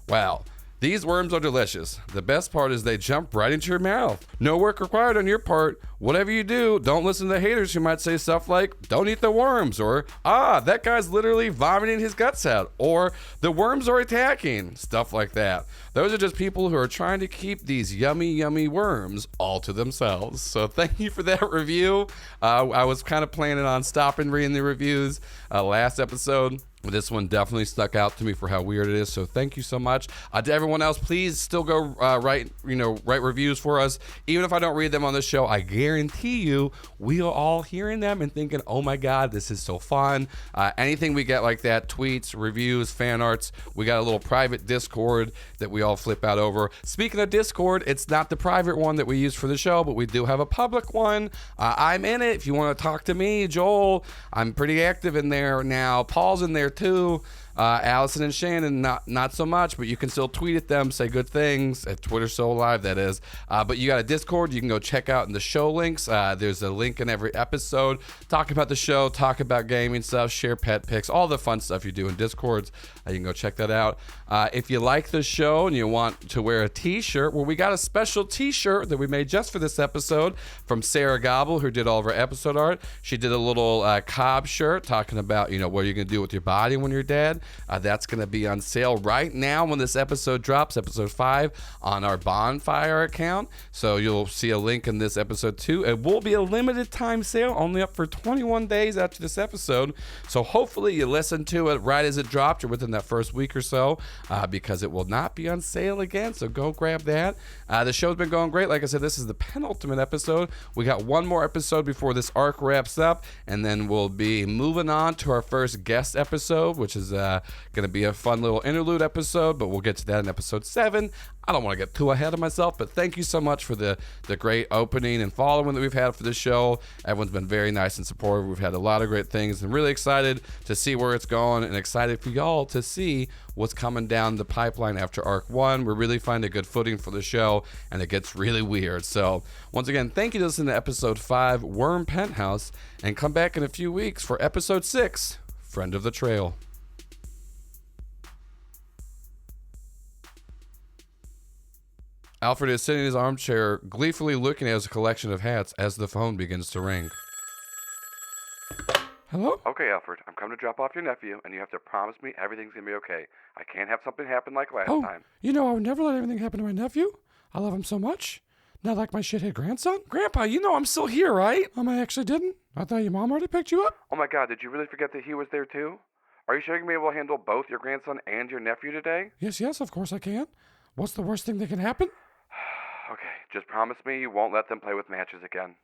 Wow. These worms are delicious. The best part is they jump right into your mouth. No work required on your part. Whatever you do, don't listen to the haters who might say stuff like, don't eat the worms, or, that guy's literally vomiting his guts out, or the worms are attacking, stuff like that. Those are just people who are trying to keep these yummy, yummy worms all to themselves. So thank you for that review. I was kind of planning on stopping reading the reviews last episode. This one definitely stuck out to me for how weird it is. So thank you so much. To everyone else, please still go write reviews for us. Even if I don't read them on this show, I guarantee you we are all hearing them and thinking, oh my God, this is so fun. Anything we get like that, tweets, reviews, fan arts, we got a little private Discord that we all flip out over. Speaking of Discord, it's not the private one that we use for the show, but we do have a public one. I'm in it. If you want to talk to me, Joel, I'm pretty active in there now. Paul's in there too. Allison and Shannon, not so much, but you can still tweet at them, say good things at Twitter So Live, that is. But you got a Discord you can go check out in the show links. There's a link in every episode. Talk about the show, talk about gaming stuff, share pet pics, all the fun stuff you do in Discords. You can go check that out. If you like the show and you want to wear a t-shirt, well, we got a special t-shirt that we made just for this episode from Sarah Gobble, who did all of our episode art. She did a little Cobb shirt talking about, what you're going to do with your body when you're dead. That's going to be on sale right now when this episode drops, episode 5, on our Bonfire account. So you'll see a link in this episode too. It will be a limited time sale, only up for 21 days after this episode. So hopefully you listen to it right as it dropped or within that first week or so, because it will not be on sale again. So go grab that. The show's been going great. Like I said, this is the penultimate episode. We got one more episode before this arc wraps up, and then we'll be moving on to our first guest episode, which is going to be a fun little interlude episode, but we'll get to that in episode 7. I don't want to get too ahead of myself, but thank you so much for the great opening and following that we've had for the show. Everyone's been very nice and supportive. We've had a lot of great things and really excited to see where it's going and excited for y'all to see what's coming down the pipeline after Arc 1. We're really finding a good footing for the show, and it gets really weird. So once again, thank you to listen to episode 5, Worm Penthouse, and come back in a few weeks for episode 6, Friend of the Trail. Alfred is sitting in his armchair, gleefully looking at his collection of hats as the phone begins to ring. Hello? Okay, Alfred, I'm coming to drop off your nephew, and you have to promise me everything's going to be okay. I can't have something happen like last time. I would never let anything happen to my nephew. I love him so much. Not like my shithead grandson. Grandpa, I'm still here, right? I actually didn't. I thought your mom already picked you up. Oh my God, did you really forget that he was there too? Are you sure you're going to be able to handle both your grandson and your nephew today? Yes, of course I can. What's the worst thing that can happen? Okay, just promise me you won't let them play with matches again.